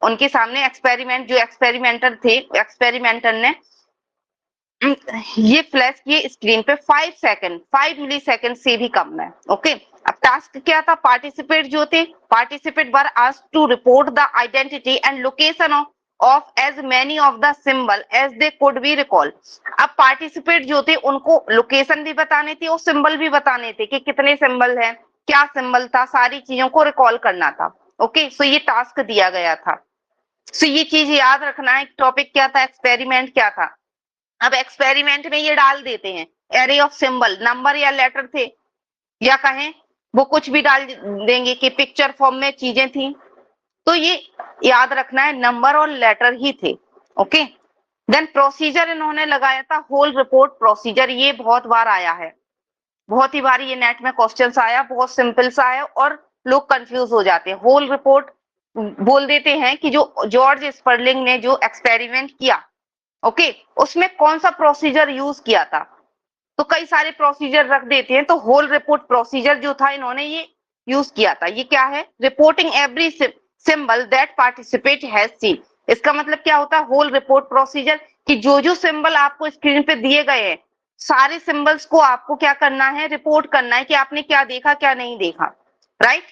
[SPEAKER 1] उनके सामने, एक्सपेरिमेंट जो एक्सपेरिमेंटर थे, एक्सपेरिमेंटर ने ये फ्लैश किए स्क्रीन पे 5 मिली सेकेंड से भी कम में। ओके, अब टास्क क्या था? पार्टिसिपेट जो थे, participate were asked to report the identity and location of as many of the symbol as they could be recall. अब पार्टिसिपेट जो थे उनको लोकेशन भी बताने थी और सिंबल भी बताने थे कि कितने सिंबल हैं, क्या सिंबल था, सारी चीजों को रिकॉल करना था। ओके, सो ये टास्क दिया गया था। सो ये चीज याद रखना है, टॉपिक क्या था, एक्सपेरिमेंट क्या था। अब एक्सपेरिमेंट में ये डाल देते हैं एरे ऑफ सिंबल, नंबर या लेटर थे, या कहें वो कुछ भी डाल देंगे कि पिक्चर फॉर्म में चीजें थी, तो ये याद रखना है नंबर और लेटर ही थे। ओके, देन प्रोसीजर इन्होंने लगाया था, होल रिपोर्ट प्रोसीजर, ये बहुत बार आया है, बहुत ही बार ये नेट में क्वेश्चंस आया, बहुत सिंपल सा है और लोग कंफ्यूज हो जाते हैं। होल रिपोर्ट बोल देते हैं कि जो जॉर्ज स्पर्लिंग ने जो एक्सपेरिमेंट किया, ओके, उसमें कौन सा प्रोसीजर यूज किया था, तो कई सारे प्रोसीजर रख देते हैं। तो होल रिपोर्ट प्रोसीजर जो था इन्होंने ये यूज किया था। ये क्या है? Reporting every symbol that participate has scene. इसका मतलब क्या होता है होल रिपोर्ट प्रोसीजर? कि जो जो सिंबल आपको स्क्रीन पे दिए गए हैं, सारे सिंबल्स को आपको क्या करना है? रिपोर्ट करना है कि आपने क्या देखा क्या नहीं देखा, राइट।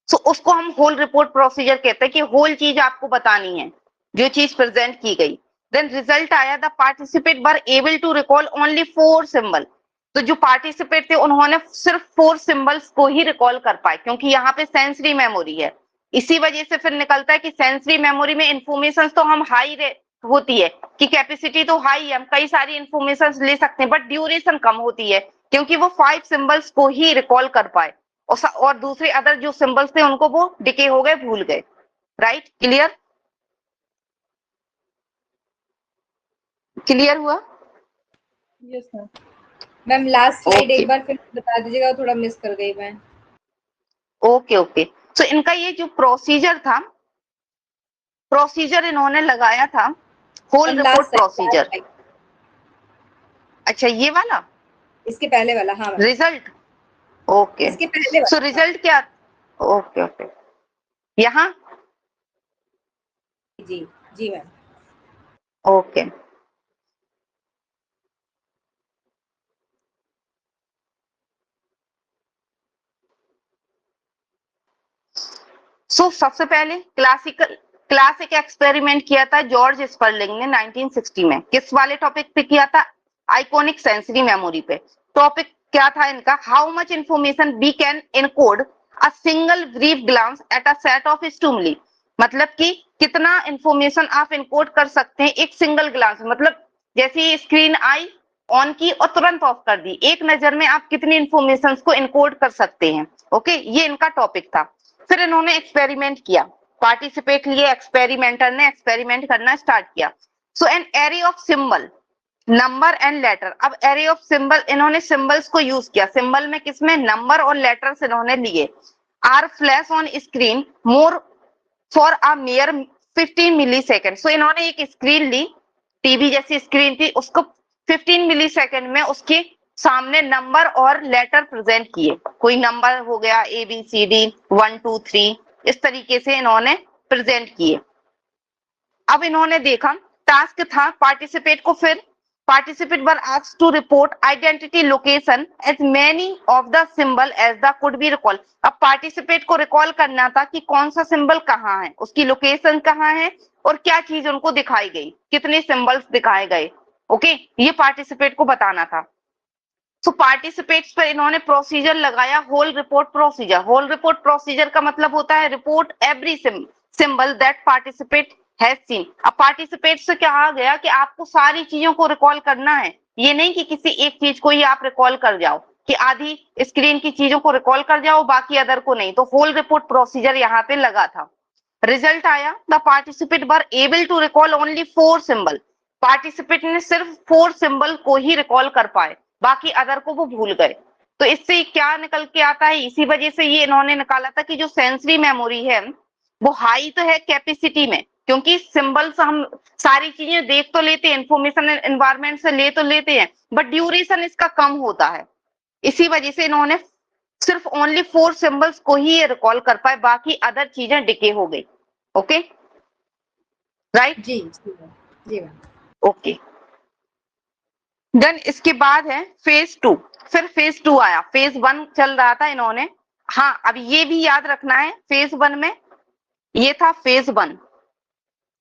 [SPEAKER 1] सो उसको हम होल रिपोर्ट प्रोसीजर कहते हैं कि होल चीज आपको बतानी है, जो चीज प्रेजेंट की गई। देन रिजल्ट आया, the participate were able to recall only 4 symbol. तो जो पार्टिसिपेट थे उन्होंने सिर्फ 4 सिंबल्स को ही रिकॉल कर पाए, क्योंकि यहाँ पे सेंसरी मेमोरी है। इसी वजह से फिर निकलता है कि सेंसरी मेमोरी में इंफॉर्मेशन तो हम हाई होती है, कि कैपेसिटी तो हाई है, हम कई सारी इंफॉर्मेशन ले सकते हैं, बट ड्यूरेशन कम होती है, क्योंकि वो 5 सिंबल्स को ही रिकॉल कर पाए और दूसरे अदर जो सिंबल्स थे उनको वो डिके हो गए, भूल गए, राइट। क्लियर? क्लियर हुआ?
[SPEAKER 3] Yes ma'am. Ma'am last slide
[SPEAKER 1] Okay.
[SPEAKER 3] एक बार फिर बता दीजिएगा, थोड़ा मिस कर गई मैं।
[SPEAKER 1] Okay okay. सो इनका ये जो प्रोसीजर था, प्रोसीजर इन्होंने लगाया था whole
[SPEAKER 3] ma'am
[SPEAKER 1] report
[SPEAKER 3] last
[SPEAKER 1] procedure. अच्छा, ये वाला
[SPEAKER 3] इसके पहले वाला, हाँ मैम
[SPEAKER 1] रिजल्ट, ओके।
[SPEAKER 3] इसके पहले वाला।
[SPEAKER 1] सो रिजल्ट क्या? ओके ओके, यहाँ
[SPEAKER 3] जी जी मैम।
[SPEAKER 1] ओके। सो सबसे पहले क्लासिक एक्सपेरिमेंट किया था जॉर्ज स्पर्लिंग ने 1960 में। किस वाले टॉपिक पे किया था? आइकॉनिक सेंसरी मेमोरी पे। टॉपिक क्या था इनका? How much information we can encode a single brief glance at a set of stimuli. मतलब कि कितना इंफॉर्मेशन आप इनकोड कर सकते हैं एक सिंगल ग्लांस, मतलब जैसे स्क्रीन आई, ऑन की और तुरंत ऑफ कर दी, एक नजर में आप कितनी इंफॉर्मेशन को इनकोड कर सकते हैं। ओके, ये इनका टॉपिक था। फिर इन्होंने एक्सपेरिमेंट किया, पार्टिसिपेट लिए, एक्सपेरिमेंटर ने एक्सपेरिमेंट करना स्टार्ट किया। So an array of symbol, number and letter. अब एरे ऑफ सिंबल, इन्होंने सिंबल्स को यूज किया। सिंबल में किसमें? नंबर और लेटर्स इन्होंने लिए। Are flash on screen more for a mere 15 millisecond. So इन्होंने एक स्क्रीन ली, टीवी जैसी स्क्रीन थी, उसको 15 मिली सेकेंड में उसके सामने नंबर और लेटर प्रेजेंट किए। कोई नंबर हो गया ABCD 1 2 3, इस तरीके से इन्होंने प्रेजेंट किए। अब इन्होंने देखा, टास्क था पार्टिसिपेट को, फिर participate were asked to report identity location as many of the symbol as they could be recall. अब पार्टिसिपेट को रिकॉल करना था कि कौन सा सिंबल कहाँ है, उसकी लोकेशन कहाँ है और क्या चीज उनको दिखाई गई, कितने सिंबल्स दिखाए गए। ओके, ये पार्टिसिपेट को बताना था। सो पार्टिसिपेट्स पर इन्होंने प्रोसीजर लगाया, whole report procedure. Whole report procedure का मतलब होता है report every symbol that participate has seen. अब पार्टिसिपेट से कहा गया कि आपको सारी चीजों को रिकॉल करना है, ये नहीं कि किसी एक चीज को ही आप रिकॉल कर जाओ, कि आधी स्क्रीन की चीजों को रिकॉल कर जाओ बाकी अदर को नहीं। तो होल रिपोर्ट प्रोसीजर यहाँ पे लगा था। रिजल्ट आया, the participate were able to recall only 4 symbol. Participate ने सिर्फ 4 सिंबल को ही रिकॉल कर पाए, बाकी अदर को वो भूल गए। तो इससे क्या निकल के आता है? इसी वजह से ये इन्होंने निकाला था कि जो सेंसरी मेमोरी है वो हाई तो है कैपेसिटी में, क्योंकि सिंबल्स हम सारी चीजें देख तो लेते हैं, इंफॉर्मेशन एनवायरमेंट से ले तो लेते हैं, बट ड्यूरेशन इसका कम होता है। इसी वजह से इन्होंने सिर्फ ओनली 4 सिंबल्स को ही ये रिकॉल कर पाए, बाकी अदर चीजें डिके हो गई। Okay, right?
[SPEAKER 3] जी जी मैम।
[SPEAKER 1] ओके, देन इसके बाद है फेज 2। फिर फेज 2 आया, फेज 1 चल रहा था इन्होंने। हाँ, अब ये भी याद रखना है, फेज 1 में ये था फेज 1,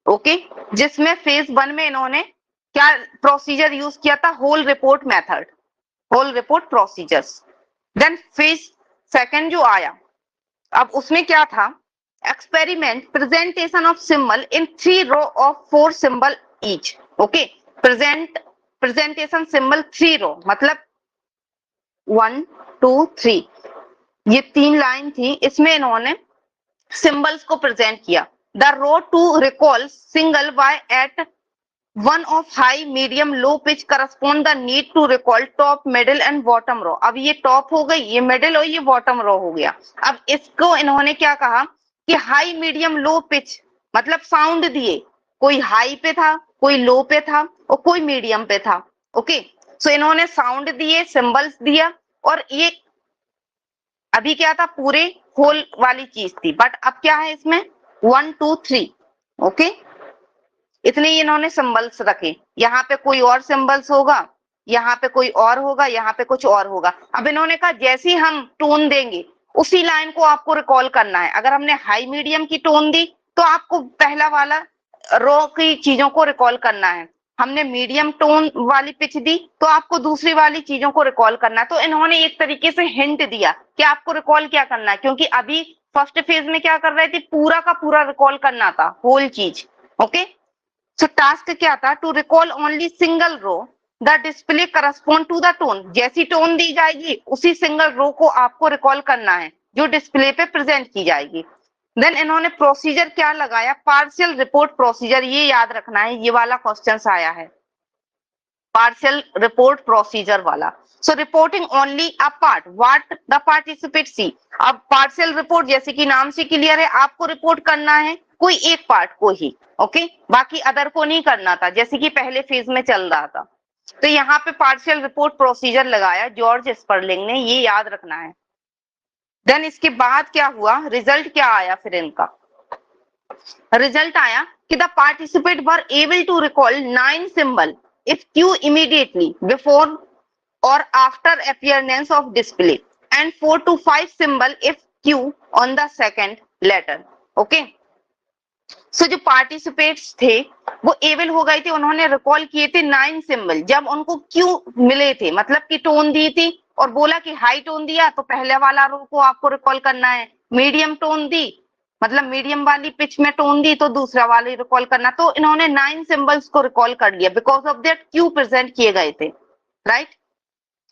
[SPEAKER 1] ओके, जिसमें फेज 1 में इन्होंने क्या प्रोसीजर यूज किया था? Whole report method, whole report procedures. Then phase 2 जो आया, अब उसमें क्या था? Experiment presentation of symbol in 3 row of 4 symbol each. Okay, presentation symbol 3 row, मतलब 1 2 3, ये 3 लाइन थी, इसमें इन्होंने सिंबल्स को प्रेजेंट किया। The row to recall single by at one of high medium low pitch correspond the need to recall top middle and bottom row. अब ये top हो गई, ये मिडिल और ये बॉटम रो हो गया। अब इसको इन्होंने क्या कहा कि हाई मीडियम लो पिच मतलब साउंड दिए, कोई हाई पे था, कोई लो पे था और कोई मीडियम पे था। ओके, सो इन्होंने साउंड दिए, सिंबल्स दिया, और ये अभी क्या था, पूरे होल वाली चीज थी, बट अब क्या है इसमें 1 2 3। ओके, इतने ही इन्होंने सिंबल्स रखे, यहाँ पे कोई और सिंबल्स होगा, यहाँ पे कोई और होगा, यहाँ पे कुछ और होगा। अब इन्होंने कहा जैसे ही हम टोन देंगे उसी लाइन को आपको रिकॉल करना है। अगर हमने हाई मीडियम की टोन दी तो आपको पहला वाला रो की चीजों को रिकॉल करना है, हमने मीडियम टोन वाली पिच दी तो आपको दूसरी वाली चीजों को रिकॉल करना है। तो इन्होंने एक तरीके से हिंट दिया कि आपको रिकॉल क्या करना है, क्योंकि अभी फर्स्ट फेज में क्या कर रहे थे, पूरा का पूरा रिकॉल करना था, होल चीज। ओके, सो टास्क क्या था, to recall only single row the display correspond to the tone. जैसी टोन दी जाएगी उसी सिंगल रो को आपको रिकॉल करना है जो डिस्प्ले पे प्रेजेंट की जाएगी। देन इन्होंने प्रोसीजर क्या लगाया, पार्शियल रिपोर्ट प्रोसीजर, ये याद रखना है, ये वाला क्वेश्चन आया है पार्शियल रिपोर्ट प्रोसीजर वाला। So reporting only a part what the participate see. अब पार्शियल रिपोर्ट जैसे कि नाम से क्लियर है, आपको रिपोर्ट करना है कोई एक पार्ट को ही। ओके, बाकी अदर को नहीं करना था जैसे कि पहले फेज में चल रहा था। तो यहाँ पे पार्शियल रिपोर्ट प्रोसीजर लगाया जॉर्ज स्पर्लिंग ने, ये याद रखना है। देन इसके बाद क्या हुआ, रिजल्ट क्या आया, फिर इनका रिजल्ट आया कि the participate were able to recall 9 symbol if cue immediately before और after appearance of display and 4 to 5 symbol if cue on the second letter. Okay, so जो पार्टिसिपेट्स थे वो एबल हो गए थे, उन्होंने रिकॉल किए थे 9 सिंबल जब उनको क्यू मिले थे, मतलब कि टोन दी थी और बोला कि हाई टोन दिया तो पहले वाला रो को आपको रिकॉल करना है, मीडियम टोन दी मतलब मीडियम वाली पिच में टोन दी तो दूसरा वाली रिकॉल करना। तो इन्होंने 9 सिंबल्स को रिकॉल कर लिया because of that cue present किए गए थे, right.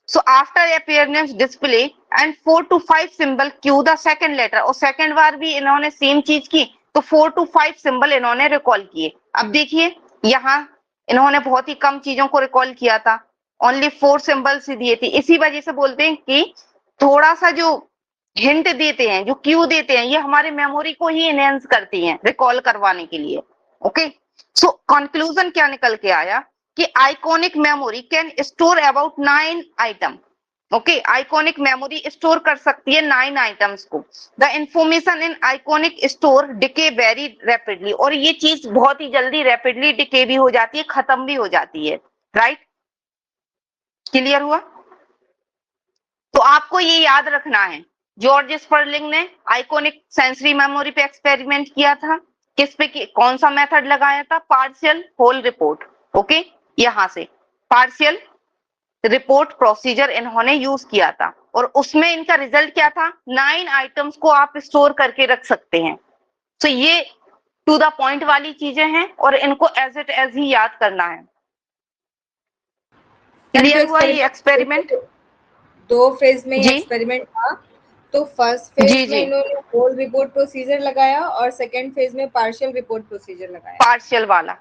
[SPEAKER 1] So after appearance display and 4 to 5 symbol cue the second letter, और सेकंड बार भी इन्होंने सेम चीज की तो 4 to 5 सिंबल इन्होंने रिकॉल किए। अब देखिए यहाँ इन्होंने बहुत ही कम चीजों को रिकॉल किया था, ओनली 4 सिंबल्स ही दिए थे। इसी वजह से बोलते हैं कि थोड़ा सा जो हिंट देते हैं, जो क्यू देते हैं, ये हमारे मेमोरी को ही एनहेंस करती हैं रिकॉल करवाने के लिए। ओके, सो कंक्लूजन क्या निकल के आया कि iconic memory can store about 9 item. Okay, iconic memory store कर सकती है 9 आइटम्स को। The information in iconic store decay very rapidly, और ये चीज बहुत ही जल्दी रैपिडली डिके भी हो जाती है, खत्म भी हो जाती है, राइट। क्लियर हुआ? तो आपको ये याद रखना है, जॉर्ज स्पर्लिंग ने आइकॉनिक सेंसरी मेमोरी पे एक्सपेरिमेंट किया था, किस पे कौन सा मेथड लगाया था, पार्शियल होल रिपोर्ट। ओके, यहां से पार्शियल रिपोर्ट प्रोसीजर इन्होंने यूज किया था और उसमें इनका रिजल्ट क्या था, 9 आइटम्स को आप स्टोर करके रख सकते हैं। तो ये टू द पॉइंट वाली चीजें हैं और इनको एज इट एज ही याद करना है। क्लियर हुआ ये एक्सपेरिमेंट?
[SPEAKER 3] 2 फेज में
[SPEAKER 1] जी।
[SPEAKER 3] एक्सपेरिमेंट था, तो फर्स्ट फेज
[SPEAKER 1] जी,
[SPEAKER 3] में
[SPEAKER 1] जी।
[SPEAKER 3] इन्होंने होल रिपोर्ट प्रोसीजर लगाया और सेकंड फेज में पार्शियल रिपोर्ट प्रोसीजर लगाया।
[SPEAKER 1] पार्शियल वाला,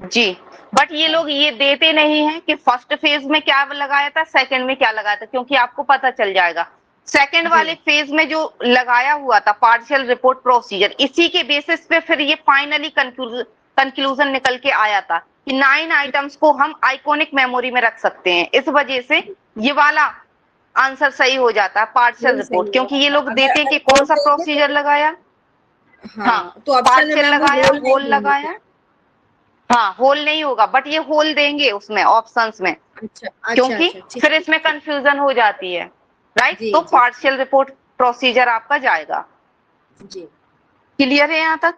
[SPEAKER 1] जी। बट ये लोग ये देते नहीं है कि फर्स्ट फेज में क्या लगाया था, सेकंड में क्या लगाया था, क्योंकि आपको पता चल जाएगा। सेकंड वाले फेज में जो लगाया हुआ था पार्शियल रिपोर्ट प्रोसीजर, इसी के बेसिस पे फिर ये फाइनली कंक्लूजन निकल के आया था कि 9 आइटम्स को हम आइकॉनिक मेमोरी में रख सकते हैं। इस वजह से ये वाला आंसर सही हो जाता है, पार्शियल रिपोर्ट, क्योंकि ये लोग देते हैं कि कौन सा प्रोसीजर लगाया। हाँ,
[SPEAKER 3] तो
[SPEAKER 1] पार्शियल लगाया, होल लगाया। हाँ, होल नहीं होगा, बट ये होल देंगे उसमें ऑप्शंस में।
[SPEAKER 3] अच्छा,
[SPEAKER 1] क्योंकि फिर इसमें कंफ्यूजन हो जाती है, राइट। तो पार्शियल रिपोर्ट प्रोसीजर आपका जाएगा।
[SPEAKER 3] जी,
[SPEAKER 1] क्लियर है यहाँ तक?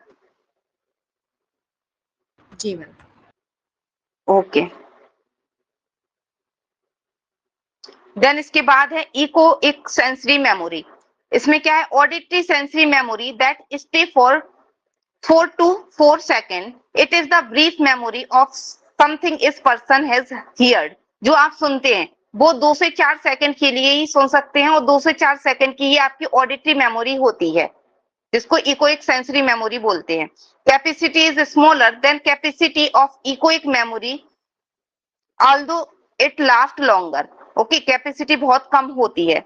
[SPEAKER 3] जी मैम।
[SPEAKER 1] ओके, देन इसके बाद है इको सेंसरी मेमोरी। इसमें क्या है, auditory sensory memory that stay for 4 to 4 seconds. It is the brief memory of something is person has heard. जो आप सुनते हैं वो 2 से 4 सेकंड के लिए ही सुन सकते हैं और 2 से 4 सेकंड की ये आपकी ऑडिटरी मेमोरी होती है। जिसको इकोइक सेंसरी मेमोरी बोलते हैं। Capacity is smaller than capacity of echoic memory although it last longer. Okay, capacity बहुत कम होती है।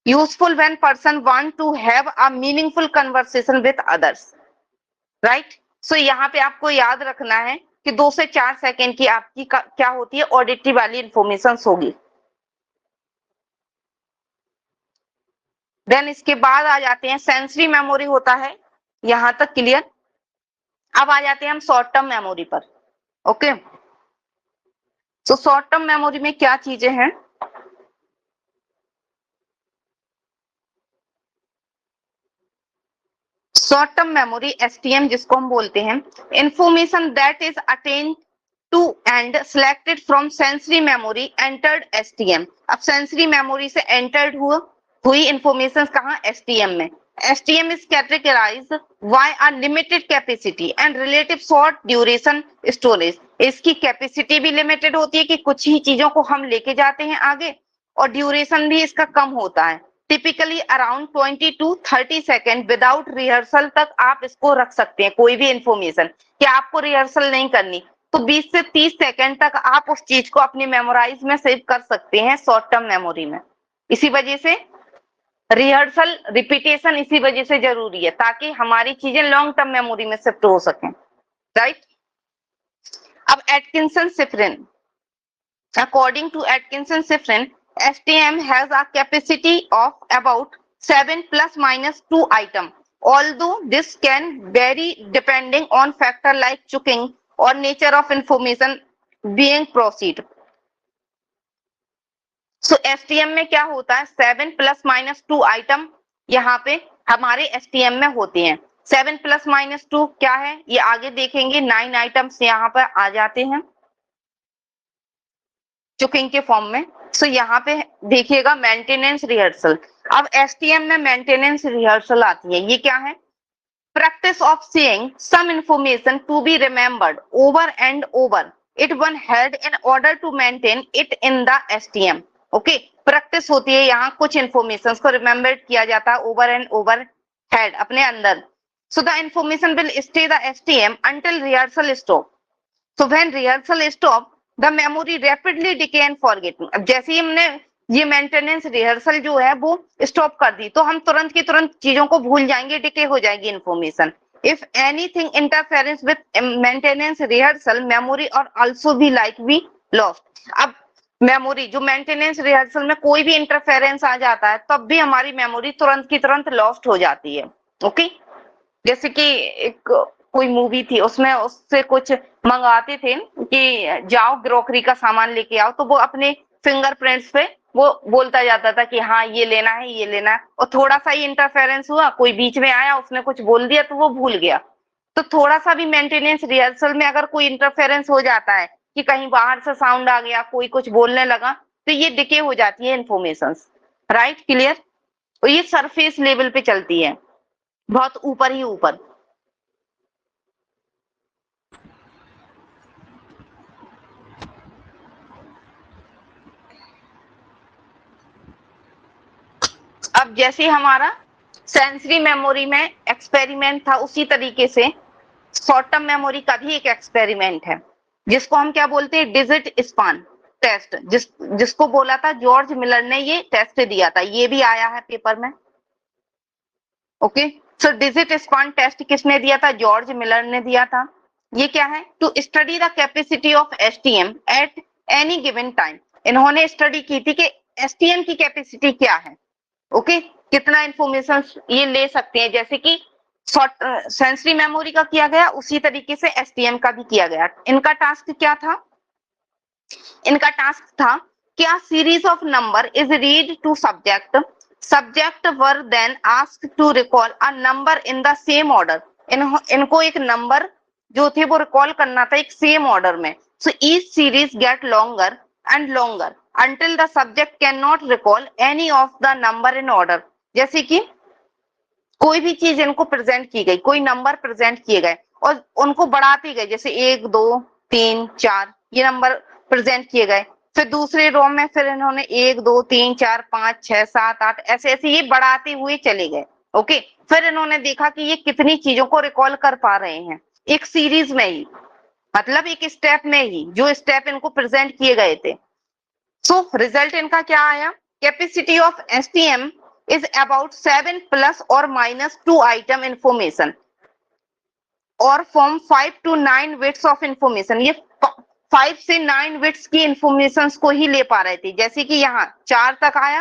[SPEAKER 1] Useful when person want to have a meaningful conversation with others, right. So यहाँ पे आपको याद रखना है कि 2 से 4 सेकेंड की आपकी क्या होती है, ऑडिटरी वाली इंफॉर्मेशन होगी। देन इसके बाद आ जाते हैं सेंसरी मेमोरी होता है, यहां तक क्लियर। अब आ जाते हैं हम शॉर्ट टर्म मेमोरी पर। Okay, so short term memory में क्या चीजें हैं? शॉर्ट टर्म मेमोरी एसटीएम जिसको हम बोलते हैं, information that is attend to and selected from sensory memory entered STM. अब सेंसरी मेमोरी से एंटर्ड हुई इंफॉर्मेशन कहाँ? एसटीएम में। STM is categorized by a limited capacity and relative short duration storage। इसकी कैपेसिटी भी लिमिटेड होती है कि कुछ ही चीजों को हम लेके जाते हैं आगे, और ड्यूरेशन भी इसका कम होता है, typically around 20 to 30 second. Without rehearsal तक आप इसको रख सकते हैं, कोई भी इंफॉर्मेशन कि आपको रिहर्सल नहीं करनी तो 20 से 30 सेकेंड तक आप उस चीज को अपनी मेमोराइज में सेव कर सकते हैं शॉर्ट टर्म मेमोरी में। इसी वजह से रिहर्सल रिपीटेशन इसी वजह से जरूरी है, ताकि हमारी चीजें लॉन्ग टर्म मेमोरी में शिफ्ट हो सकें, राइट। अब Atkinson Shiffrin, according to Atkinson Shiffrin, STM has a capacity of about 7 ± 2 item, although this can vary depending on factor like chunking or nature of information being proceed। So STM में क्या होता है? 7 ± 2 item यहाँ पे हमारे एसटीएम में होते हैं। 7 ± 2 क्या है ये आगे देखेंगे। 9 आइटम्स यहाँ पर आ जाते हैं चुकिंग के फॉर्म में। सो यहाँ पे देखिएगा मेंटेनेंस रिहर्सल। अब एसटीएम में मेंटेनेंस रिहर्सल आती है, ये क्या है? Practice of saying some information to be remembered over and over it one head in order to maintain it in the STM. Okay, practice होती है यहाँ, कुछ इंफॉर्मेशन को रिमेम्बर किया जाता है ओवर एंड ओवर हेड अपने अंदर। So the information will stay the STM until rehearsal stop. So when rehearsal stop the memory rapidly decay and forgetting. अब जैसे ही हमने ये मेंटेनेंस रिहर्सल जो है वो स्टॉप कर दी तो हम तुरंत की तुरंत चीजों को भूल जाएंगे, डिके हो जाएगी information. If anything interference with maintenance rehearsal memory और also be like be lost. अब मेमोरी जो मेंटेनेंस रिहर्सल में कोई भी इंटरफेरेंस आ जाता है तब भी हमारी मेमोरी तुरंत की तुरंत लॉस्ट हो जाती है। ओके, जैसे कि एक कोई मूवी थी, उसमें उससे कुछ मंगाते थे कि जाओ ग्रोकरी का सामान लेके आओ, तो वो अपने फिंगरप्रिंट्स पे वो बोलता जाता था कि हाँ ये लेना है ये लेना है, और थोड़ा सा ही इंटरफेरेंस हुआ, कोई बीच में आया उसने कुछ बोल दिया तो वो भूल गया। तो थोड़ा सा भी मेंटेनेंस रिहर्सल में अगर कोई इंटरफेरेंस हो जाता है कि कहीं बाहर से साउंड आ गया, कोई कुछ बोलने लगा, तो ये डिके हो जाती है इंफॉर्मेशन, राइट, क्लियर। और ये सरफेस लेवल पे चलती है, बहुत ऊपर ही ऊपर। अब जैसे हमारा सेंसरी मेमोरी में एक्सपेरिमेंट था, उसी तरीके से शॉर्ट टर्म मेमोरी का भी एक एक्सपेरिमेंट है जिसको हम क्या बोलते हैं? Digit span test. जिसको बोला था जॉर्ज मिलर ने, ये टेस्ट दिया था, ये भी आया है पेपर में। ओके, सो डिजिट स्पान टेस्ट किसने दिया था? जॉर्ज मिलर ने दिया था। ये क्या है? To study the capacity of STM at any given time. इन्होंने स्टडी की थी कि एसटीएम की कैपेसिटी क्या है। ओके, कितना इंफॉर्मेशन ये ले सकते हैं, जैसे कि सेंसरी मेमोरी का किया गया उसी तरीके से एसटीएम का भी किया गया। इनका टास्क क्या था? इनका टास्क था कि a series of number is read to subject were then asked to recall a number in the same order। इनको एक नंबर जो थे वो रिकॉल करना था एक सेम ऑर्डर में। so each series get longer and longer until the subject cannot recall any of the number in order। जैसे कि कोई भी चीज इनको प्रेजेंट की गई, कोई नंबर प्रेजेंट किए गए और उनको बढ़ाते गए, जैसे 1 2 3 4 ये नंबर प्रेजेंट किए गए। फिर दूसरे रो में फिर इन्होंने 1 2 3 4 5 6 7 8 ऐसे ऐसे ये बढ़ाते हुए चले गए। ओके, फिर इन्होंने देखा कि ये कितनी चीजों को रिकॉल कर पा रहे हैं एक सीरीज में ही, मतलब एक स्टेप में ही, जो स्टेप इनको प्रेजेंट किए गए थे। सो रिजल्ट इनका क्या आया? Capacity of STM is about 7 plus और माइनस 2 आइटम इंफॉर्मेशन और from 5 to 9 bits of information. ये 5 से 9 बिट्स की इंफॉर्मेशन को ही ले पा रहे थे, जैसे कि यहाँ 4 तक आया,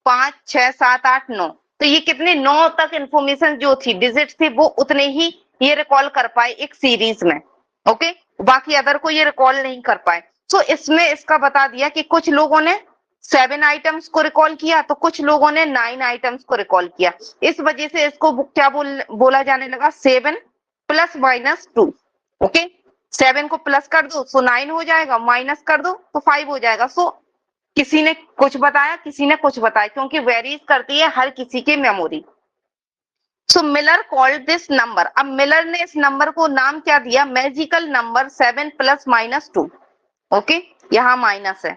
[SPEAKER 1] 5, 6, 7, 8, 9, तो ये कितने 9 तक इंफॉर्मेशन जो थी, डिजिट थे, वो उतने ही ये रिकॉल कर पाए एक सीरीज में। ओके, बाकी अदर को ये रिकॉल नहीं कर पाए। सो इसमें इसका बता दिया कि कुछ लोगों ने 7 आइटम्स को रिकॉल किया, तो कुछ लोगों ने 9 आइटम्स को रिकॉल किया। इस वजह से इसको क्या बोला जाने लगा? 7 प्लस माइनस 2। ओके, 7 को प्लस कर दो तो 9 हो जाएगा, माइनस कर दो तो 5 हो जाएगा। सो किसी ने कुछ बताया, किसी ने कुछ बताया, क्योंकि वेरीज करती है हर किसी की memory. So Miller called this number, अब मिलर ने इस नंबर को नाम क्या दिया? Magical number 7 plus minus 2। Okay, यहाँ माइनस है,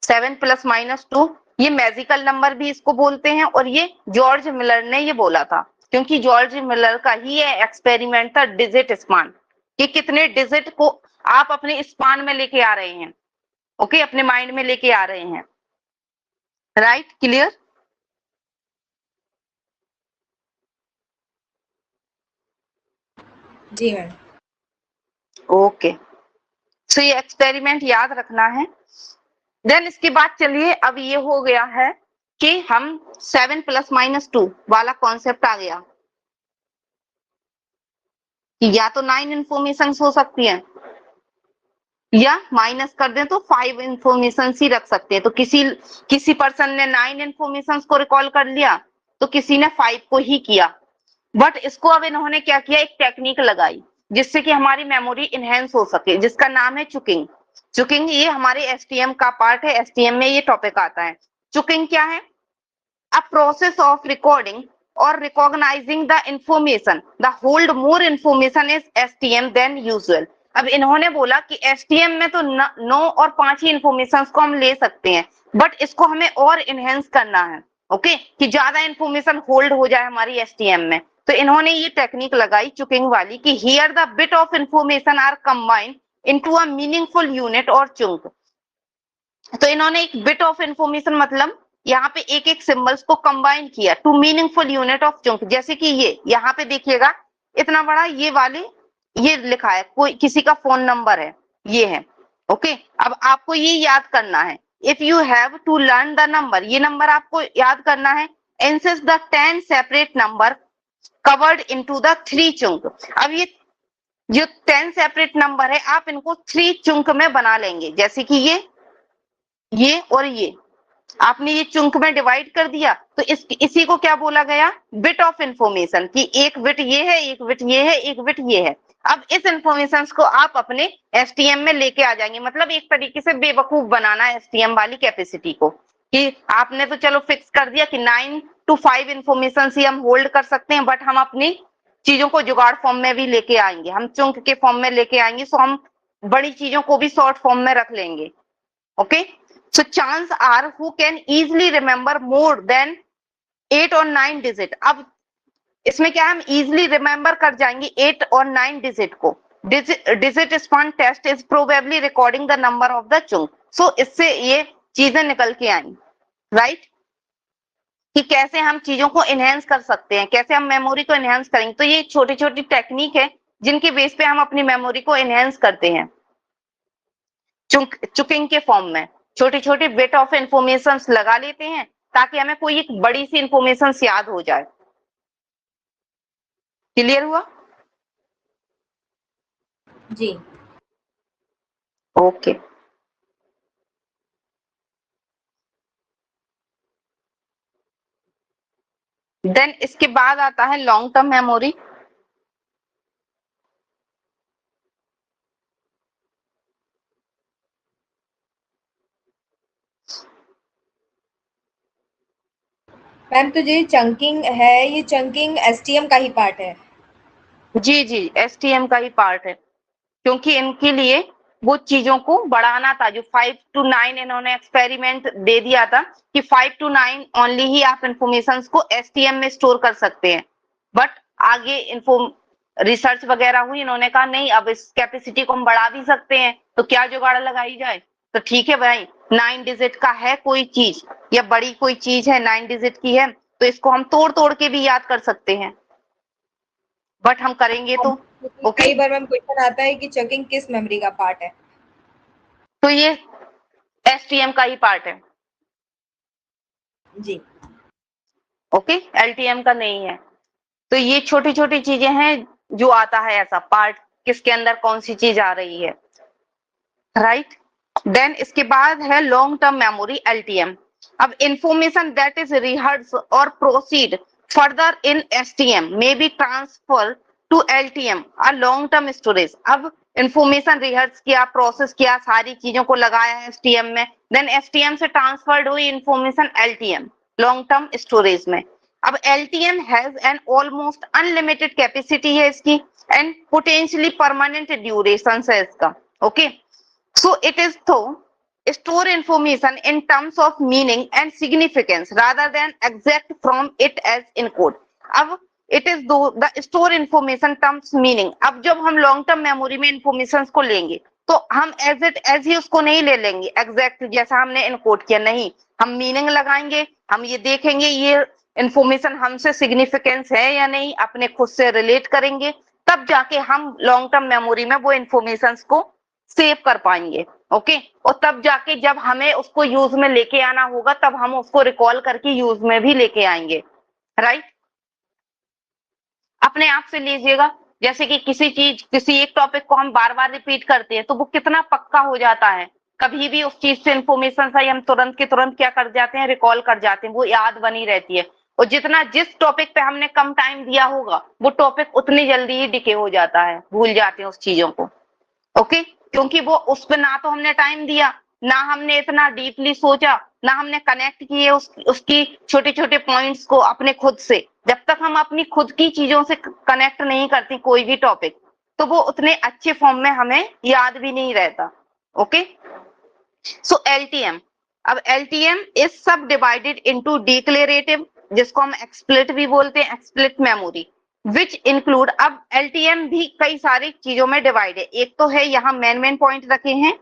[SPEAKER 1] 7 प्लस माइनस 2, ये मैजिकल नंबर भी इसको बोलते हैं, और ये जॉर्ज मिलर ने ये बोला था, क्योंकि जॉर्ज मिलर का ही ये एक्सपेरिमेंट था डिजिट स्पान, कि कितने डिजिट को आप अपने स्पान में लेके आ रहे हैं। ओके, अपने माइंड में लेके आ रहे हैं। Right, clear?
[SPEAKER 3] जी मैम।
[SPEAKER 1] ओके, सो ये एक्सपेरिमेंट याद रखना है। देन इसके बाद चलिए, अब ये हो गया है कि हम 7 प्लस माइनस 2 वाला कॉन्सेप्ट आ गया कि या तो 9 इंफॉर्मेशन हो सकती है, या माइनस कर दें तो 5 इंफॉर्मेशन ही रख सकते हैं। तो किसी पर्सन ने 9 इंफॉर्मेशन को रिकॉल कर लिया, तो किसी ने 5 को ही किया। बट इसको अब इन्होंने क्या किया? एक टेक्निक लगाई जिससे कि हमारी मेमोरी इनहेंस हो सके, जिसका नाम है चुकिंग। चुकिंग ये हमारे एसटीएम का पार्ट है, एसटीएम में ये टॉपिक आता है। चुकिंग क्या है? a process of recording or recognizing the information the hold more information is STM than usual। अब इन्होंने बोला कि STM में तो 9 और 5 ही इंफॉर्मेशन को हम ले सकते हैं, बट इसको हमें और इनहेंस करना है। ओके, कि ज्यादा इंफॉर्मेशन होल्ड हो जाए हमारी STM में। तो इन्होंने ये टेक्निक लगाई चुकिंग वाली कि here the bit of information are combined into a meaningful unit और चुंक। तो इन्होंने एक बिट ऑफ इंफॉर्मेशन मतलब यहाँ पे एक एक सिंबल्स को कंबाइन किया to meaningful unit of chunk. जैसे कि ये यहाँ पे देखिएगा इतना बड़ा ये वाले ये लिखा है, कोई किसी का फोन नंबर है, ये है। ओके, अब आपको ये याद करना है, if you have to learn the number, ये नंबर आपको याद करना है, insist the 10 separate number covered into the 3 chunk. अब ये जो 10 सेपरेट नंबर है, आप इनको 3 चुंक में बना लेंगे, जैसे कि ये और ये आपने ये चुंक में डिवाइड कर दिया। तो इसी को क्या बोला गया? बिट ऑफ इंफॉर्मेशन, कि एक बिट ये है, एक बिट ये है, एक बिट ये है। अब इस इंफॉर्मेशन को आप अपने एसटीएम में लेके आ जाएंगे, मतलब एक तरीके से बेवकूफ बनाना एसटीएम वाली कैपेसिटी को, कि आपने तो चलो फिक्स कर दिया कि 9 to 5 इंफॉर्मेशन ही हम होल्ड कर सकते हैं, बट हम अपनी चीजों को जुगाड़ फॉर्म में भी लेके आएंगे, हम चुंक के फॉर्म में लेके आएंगे, सो हम बड़ी चीजों को भी शॉर्ट फॉर्म में रख लेंगे। Okay, so chance are who can easily remember more than 8 और 9 डिजिट। अब इसमें क्या हम easily remember कर जाएंगे 8 और 9 डिजिट को। Digit span test is probably recording the number of the chunk. So इससे ये चीजें निकल के आई, राइट, कि कैसे हम चीजों को इनहेंस कर सकते हैं, कैसे हम मेमोरी को इनहेंस करेंगे। तो ये छोटी छोटी टेक्निक है जिनके बेस पे हम अपनी मेमोरी को इनहेंस करते हैं चुकिंग के फॉर्म में। छोटी छोटी बिट ऑफ इंफॉर्मेशन लगा लेते हैं ताकि हमें कोई एक बड़ी सी इंफॉर्मेशन याद हो जाए। क्लियर हुआ?
[SPEAKER 3] जी।
[SPEAKER 1] ओके, देन इसके बाद आता है लॉन्ग टर्म मेमोरी।
[SPEAKER 3] मैम तो ये चंकिंग है, ये चंकिंग एसटीएम का ही पार्ट है।
[SPEAKER 1] जी जी, एसटीएम का ही पार्ट है, क्योंकि इनके लिए वो चीजों को बढ़ाना था। जो 5 to 9 इन्होंने एक्सपेरिमेंट दे दिया था कि 5 to 9 ओनली ही आप इंफॉर्मेशन को एसटीएम में स्टोर कर सकते हैं, बट आगे रिसर्च वगैरह हुई, इन्होंने कहा नहीं, अब इस कैपेसिटी को हम बढ़ा भी सकते हैं, तो क्या जुगाड़ लगाई जाए। तो ठीक है भाई, 9 डिजिट का है कोई चीज या बड़ी कोई चीज है 9 डिजिट की है, तो इसको हम तोड़ तोड़ के भी याद कर सकते हैं, बट हम करेंगे तो ओके।
[SPEAKER 3] कई बार मैम क्वेश्चन आता है कि चंकिंग किस मेमोरी का पार्ट है,
[SPEAKER 1] तो ये एसटीएम का ही पार्ट है
[SPEAKER 3] जी।
[SPEAKER 1] ओके, एलटीएम का नहीं है। तो ये छोटी छोटी चीजें हैं जो आता है ऐसा पार्ट, किसके अंदर कौन सी चीज आ रही है, राइट। देन इसके बाद है लॉन्ग टर्म मेमोरी एलटीएम। अब इंफॉर्मेशन दैट इज रिहर्स और proceed further in STM may be transfer to LTM a long term storage. अब इंफॉर्मेशन रिहर्स किया, प्रोसेस किया, सारी चीजों को लगाया एसटीएम में, देन एसटीएम से ट्रांसफर्ड हुई information LTM long term storage में। अब LTM has an almost unlimited capacity है इसकी, एंड पोटेंशियली परमानेंट ड्यूरेशन है इसका, okay. So it is to store information in terms of meaning and significance rather than exact from it as encode. अब it is the store information terms meaning. अब जब हम long term memory में information को लेंगे तो हम as it as ही उसको नहीं ले लेंगे एग्जैक्ट जैसा हमने इनकोड किया, नहीं, हम मीनिंग लगाएंगे, हम ये देखेंगे ये इंफॉर्मेशन हमसे सिग्निफिकेंस है या नहीं, अपने खुद से रिलेट करेंगे, तब जाके हम लॉन्ग टर्म मेमोरी में वो इंफॉर्मेशन को सेव कर पाएंगे, ओके। और तब जाके जब हमें उसको यूज में लेके आना होगा तब हम उसको रिकॉल करके यूज में भी लेके आएंगे, राइट। अपने आप से लीजिएगा, जैसे कि किसी एक टॉपिक को हम बार बार रिपीट करते हैं तो वो कितना पक्का हो जाता है, कभी भी उस चीज से इंफॉर्मेशन से हम तुरंत के तुरंत क्या कर जाते हैं, रिकॉल कर जाते हैं, वो याद बनी रहती है। और जिस टॉपिक पे हमने कम टाइम दिया होगा वो टॉपिक उतनी जल्दी ही डिके हो जाता है, भूल जाते हैं उस चीजों को, ओके। क्योंकि वो उस पर ना तो हमने टाइम दिया, ना हमने इतना डीपली सोचा, ना हमने कनेक्ट किए उसकी छोटे छोटे पॉइंट्स को अपने खुद से। जब तक हम अपनी खुद की चीजों से कनेक्ट नहीं करती कोई भी टॉपिक, तो वो उतने अच्छे फॉर्म में हमें याद भी नहीं रहता, ओके। सो एलटीएम, अब एलटीएम इज सब डिवाइडेड इनटू डिक्लेरेटिव, जिसको हम एक्सप्लिट भी बोलते हैं, एक्सप्लिट मेमोरी, विच इंक्लूड। अब एलटीएम भी कई सारी चीजों में डिवाइड है, एक तो है यहाँ मेन पॉइंट रखे हैं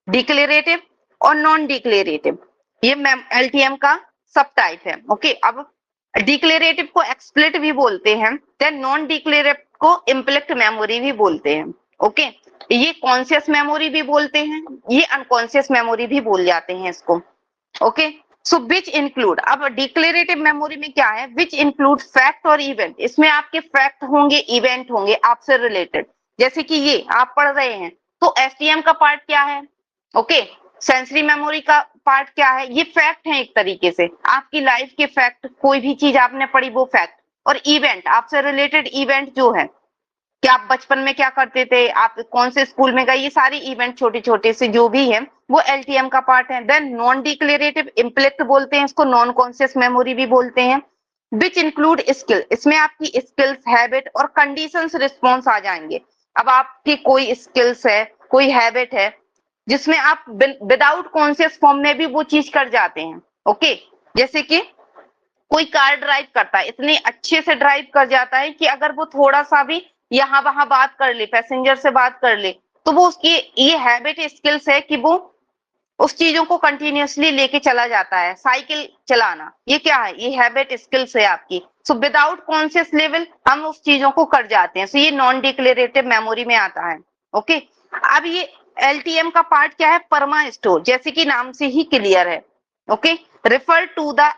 [SPEAKER 1] डिक्लेरेटिव और नॉन डिक्लेरेटिव, ये एलटीएम का सब टाइप है, ओके। अब डिक्लेरेटिव को एक्सप्लिट भी बोलते हैं, देन नॉन डिक्लेरेटिव को इम्प्लिक्ट मेमोरी भी बोलते हैं, ओके। ये कॉन्शियस मेमोरी भी बोलते हैं, ये अनकॉन्शियस मेमोरी भी बोल जाते हैं इसको, ओके। सो विच इंक्लूड, अब डिक्लेरेटिव मेमोरी में क्या है, विच इंक्लूड फैक्ट और इवेंट, इसमें आपके फैक्ट होंगे, इवेंट होंगे आपसे रिलेटेड, जैसे कि ये आप पढ़ रहे हैं तो एसटीएम का पार्ट क्या है, ओके। सेंसरी मेमोरी का पार्ट क्या है, ये फैक्ट है एक तरीके से, आपकी लाइफ के फैक्ट, कोई भी चीज आपने पढ़ी वो फैक्ट, और इवेंट आपसे रिलेटेड इवेंट जो है कि आप बचपन में क्या करते थे, आप कौन से स्कूल में गए, ये सारी इवेंट छोटे छोटे से जो भी है वो एलटीएम का पार्ट है। देन नॉन डिक्लेरेटिव इम्प्लिक्ट बोलते हैं इसको, नॉन कॉन्शियस मेमोरी भी बोलते हैं, विच इंक्लूड स्किल, इसमें आपकी स्किल्स, हैबिट और कंडीशंस रिस्पॉन्स आ जाएंगे। अब आपकी कोई स्किल्स है, कोई हैबिट है जिसमें आप विदाउट कॉन्शियस फॉर्म में भी वो चीज कर जाते हैं, ओके। जैसे कि कोई कार ड्राइव करता है, इतने अच्छे से ड्राइव कर जाता है कि अगर वो थोड़ा सा भी यहाँ वहां बात कर ले, पैसेंजर से बात कर ले, तो वो उसकी ये हैबिट स्किल्स है कि वो उस चीजों को कंटिन्यूअसली लेके चला जाता है। साइकिल चलाना, ये क्या है, ये हैबिट स्किल्स है आपकी। सो विदाउट कॉन्शियस लेवल हम उस चीजों को कर जाते हैं, सो ये नॉन डिक्लेरेटिव मेमोरी में आता है, ओके। अब ये एलटीएम का पार्ट क्या है, परमा स्टोर, जैसे कि नाम से ही क्लियर है, okay. Refer to the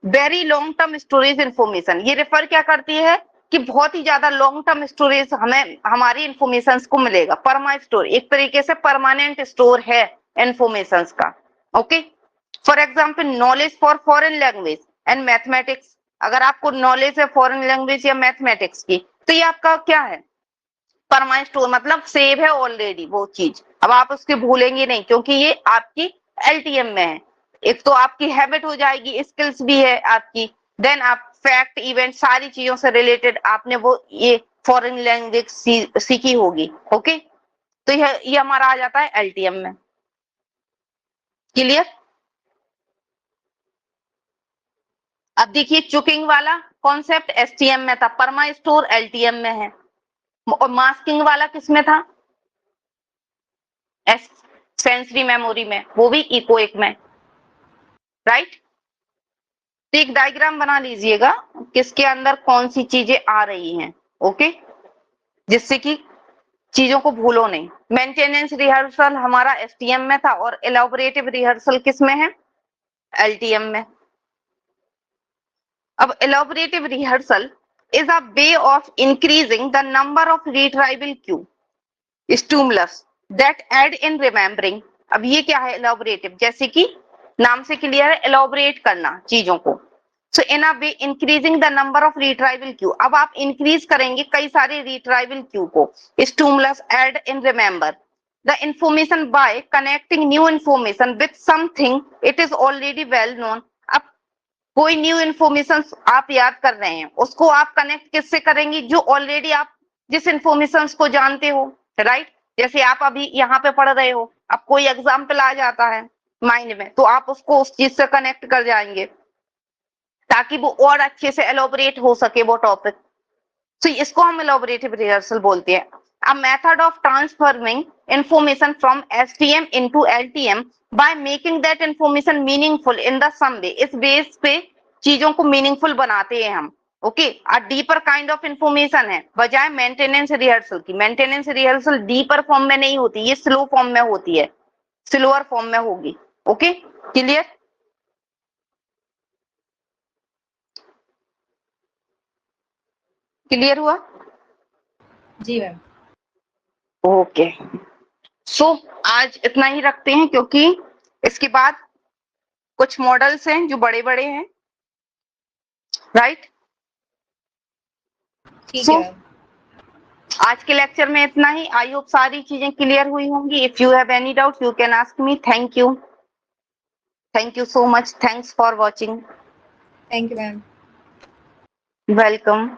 [SPEAKER 1] very long term storage information, ये रेफर क्या करती है कि बहुत ही ज्यादा लॉन्ग टर्म स्टोरेज हमें हमारी इंफॉर्मेशन को मिलेगा। परमा स्टोर एक तरीके से परमानेंट स्टोर है इंफॉर्मेशन का, okay. For example knowledge for foreign language and mathematics, अगर आपको नॉलेज है फॉरेन लैंग्वेज या मैथमेटिक्स की, तो ये आपका क्या है, परमा स्टोर, मतलब सेव है ऑलरेडी वो चीज, अब आप उसके भूलेंगे नहीं क्योंकि ये आपकी एलटीएम में है। एक तो आपकी हैबिट हो जाएगी, स्किल्स भी है आपकी, देन आप फैक्ट, इवेंट, सारी चीजों से रिलेटेड आपने वो ये फॉरेन लैंग्वेज सीखी होगी, ओके। तो ये हमारा आ जाता है एलटीएम में। क्लियर? अब देखिए चुकिंग वाला कॉन्सेप्ट एसटीएम में था, परमा स्टोर एलटीएम में है, और मास्किंग वाला किसमें था? सेंसरी मेमोरी में, वो भी इकोइक में, राइट? तो एक डायग्राम बना लीजिएगा किसके अंदर कौन सी चीजें आ रही हैं, ओके, जिससे कि चीजों को भूलो नहीं। मेंटेनेंस रिहर्सल हमारा एसटीएम में था और एलैबोरेटिव रिहर्सल किस में है? एलटीएम में। अब एलैबोरेटिव rehearsal is a way of increasing the number of retrieval cue stimulus that aid in remembering। अब ये क्या है एलैबोरेटिव? जैसे कि नाम से क्लियर है, एलैबोरेट करना चीजों को। So in a way increasing the number of retrieval cue. अब आप इंक्रीज करेंगे कई सारे रिट्राइवल क्यू को, stimulus aid in remember the information by connecting new information with something it is already well known. अब कोई न्यू इंफॉर्मेशन आप याद कर रहे हैं, उसको आप कनेक्ट किससे करेंगे? जो ऑलरेडी आप जिस इंफॉर्मेशन को जानते हो, राइट? जैसे आप अभी यहाँ पे पढ़ रहे हो, अब कोई एग्जाम्पल आ जाता है माइंड में, तो आप उसको उस चीज से कनेक्ट कर जाएंगे ताकि वो और अच्छे से एलोबरेट हो सके वो टॉपिक। तो इसको हम एलोबरेटिव रिहर्सल बोलते हैं। A method of transforming information from STM into LTM by making that information meaningful in the some way. इस बेस पे चीजों को मीनिंगफुल बनाते हैं हम, okay. A deeper kind of information है बजाय मेंटेनेंस रिहर्सल की। मेंटेनेंस रिहर्सल डीपर फॉर्म में नहीं होती, ये स्लो फॉर्म में होती है, स्लोअर फॉर्म में होगी, ओके। क्लियर? क्लियर हुआ?
[SPEAKER 3] जी मैम।
[SPEAKER 1] ओके, सो आज इतना ही रखते हैं क्योंकि इसके बाद कुछ मॉडल्स हैं जो बड़े बड़े हैं, राइट?
[SPEAKER 3] ठीक है मैम।
[SPEAKER 1] आज के लेक्चर में इतना ही। आई होप सारी चीजें क्लियर हुई होंगी। If you have any doubt you can ask me. Thank you so much. Thanks for watching.
[SPEAKER 3] Thank you ma'am.
[SPEAKER 1] Welcome.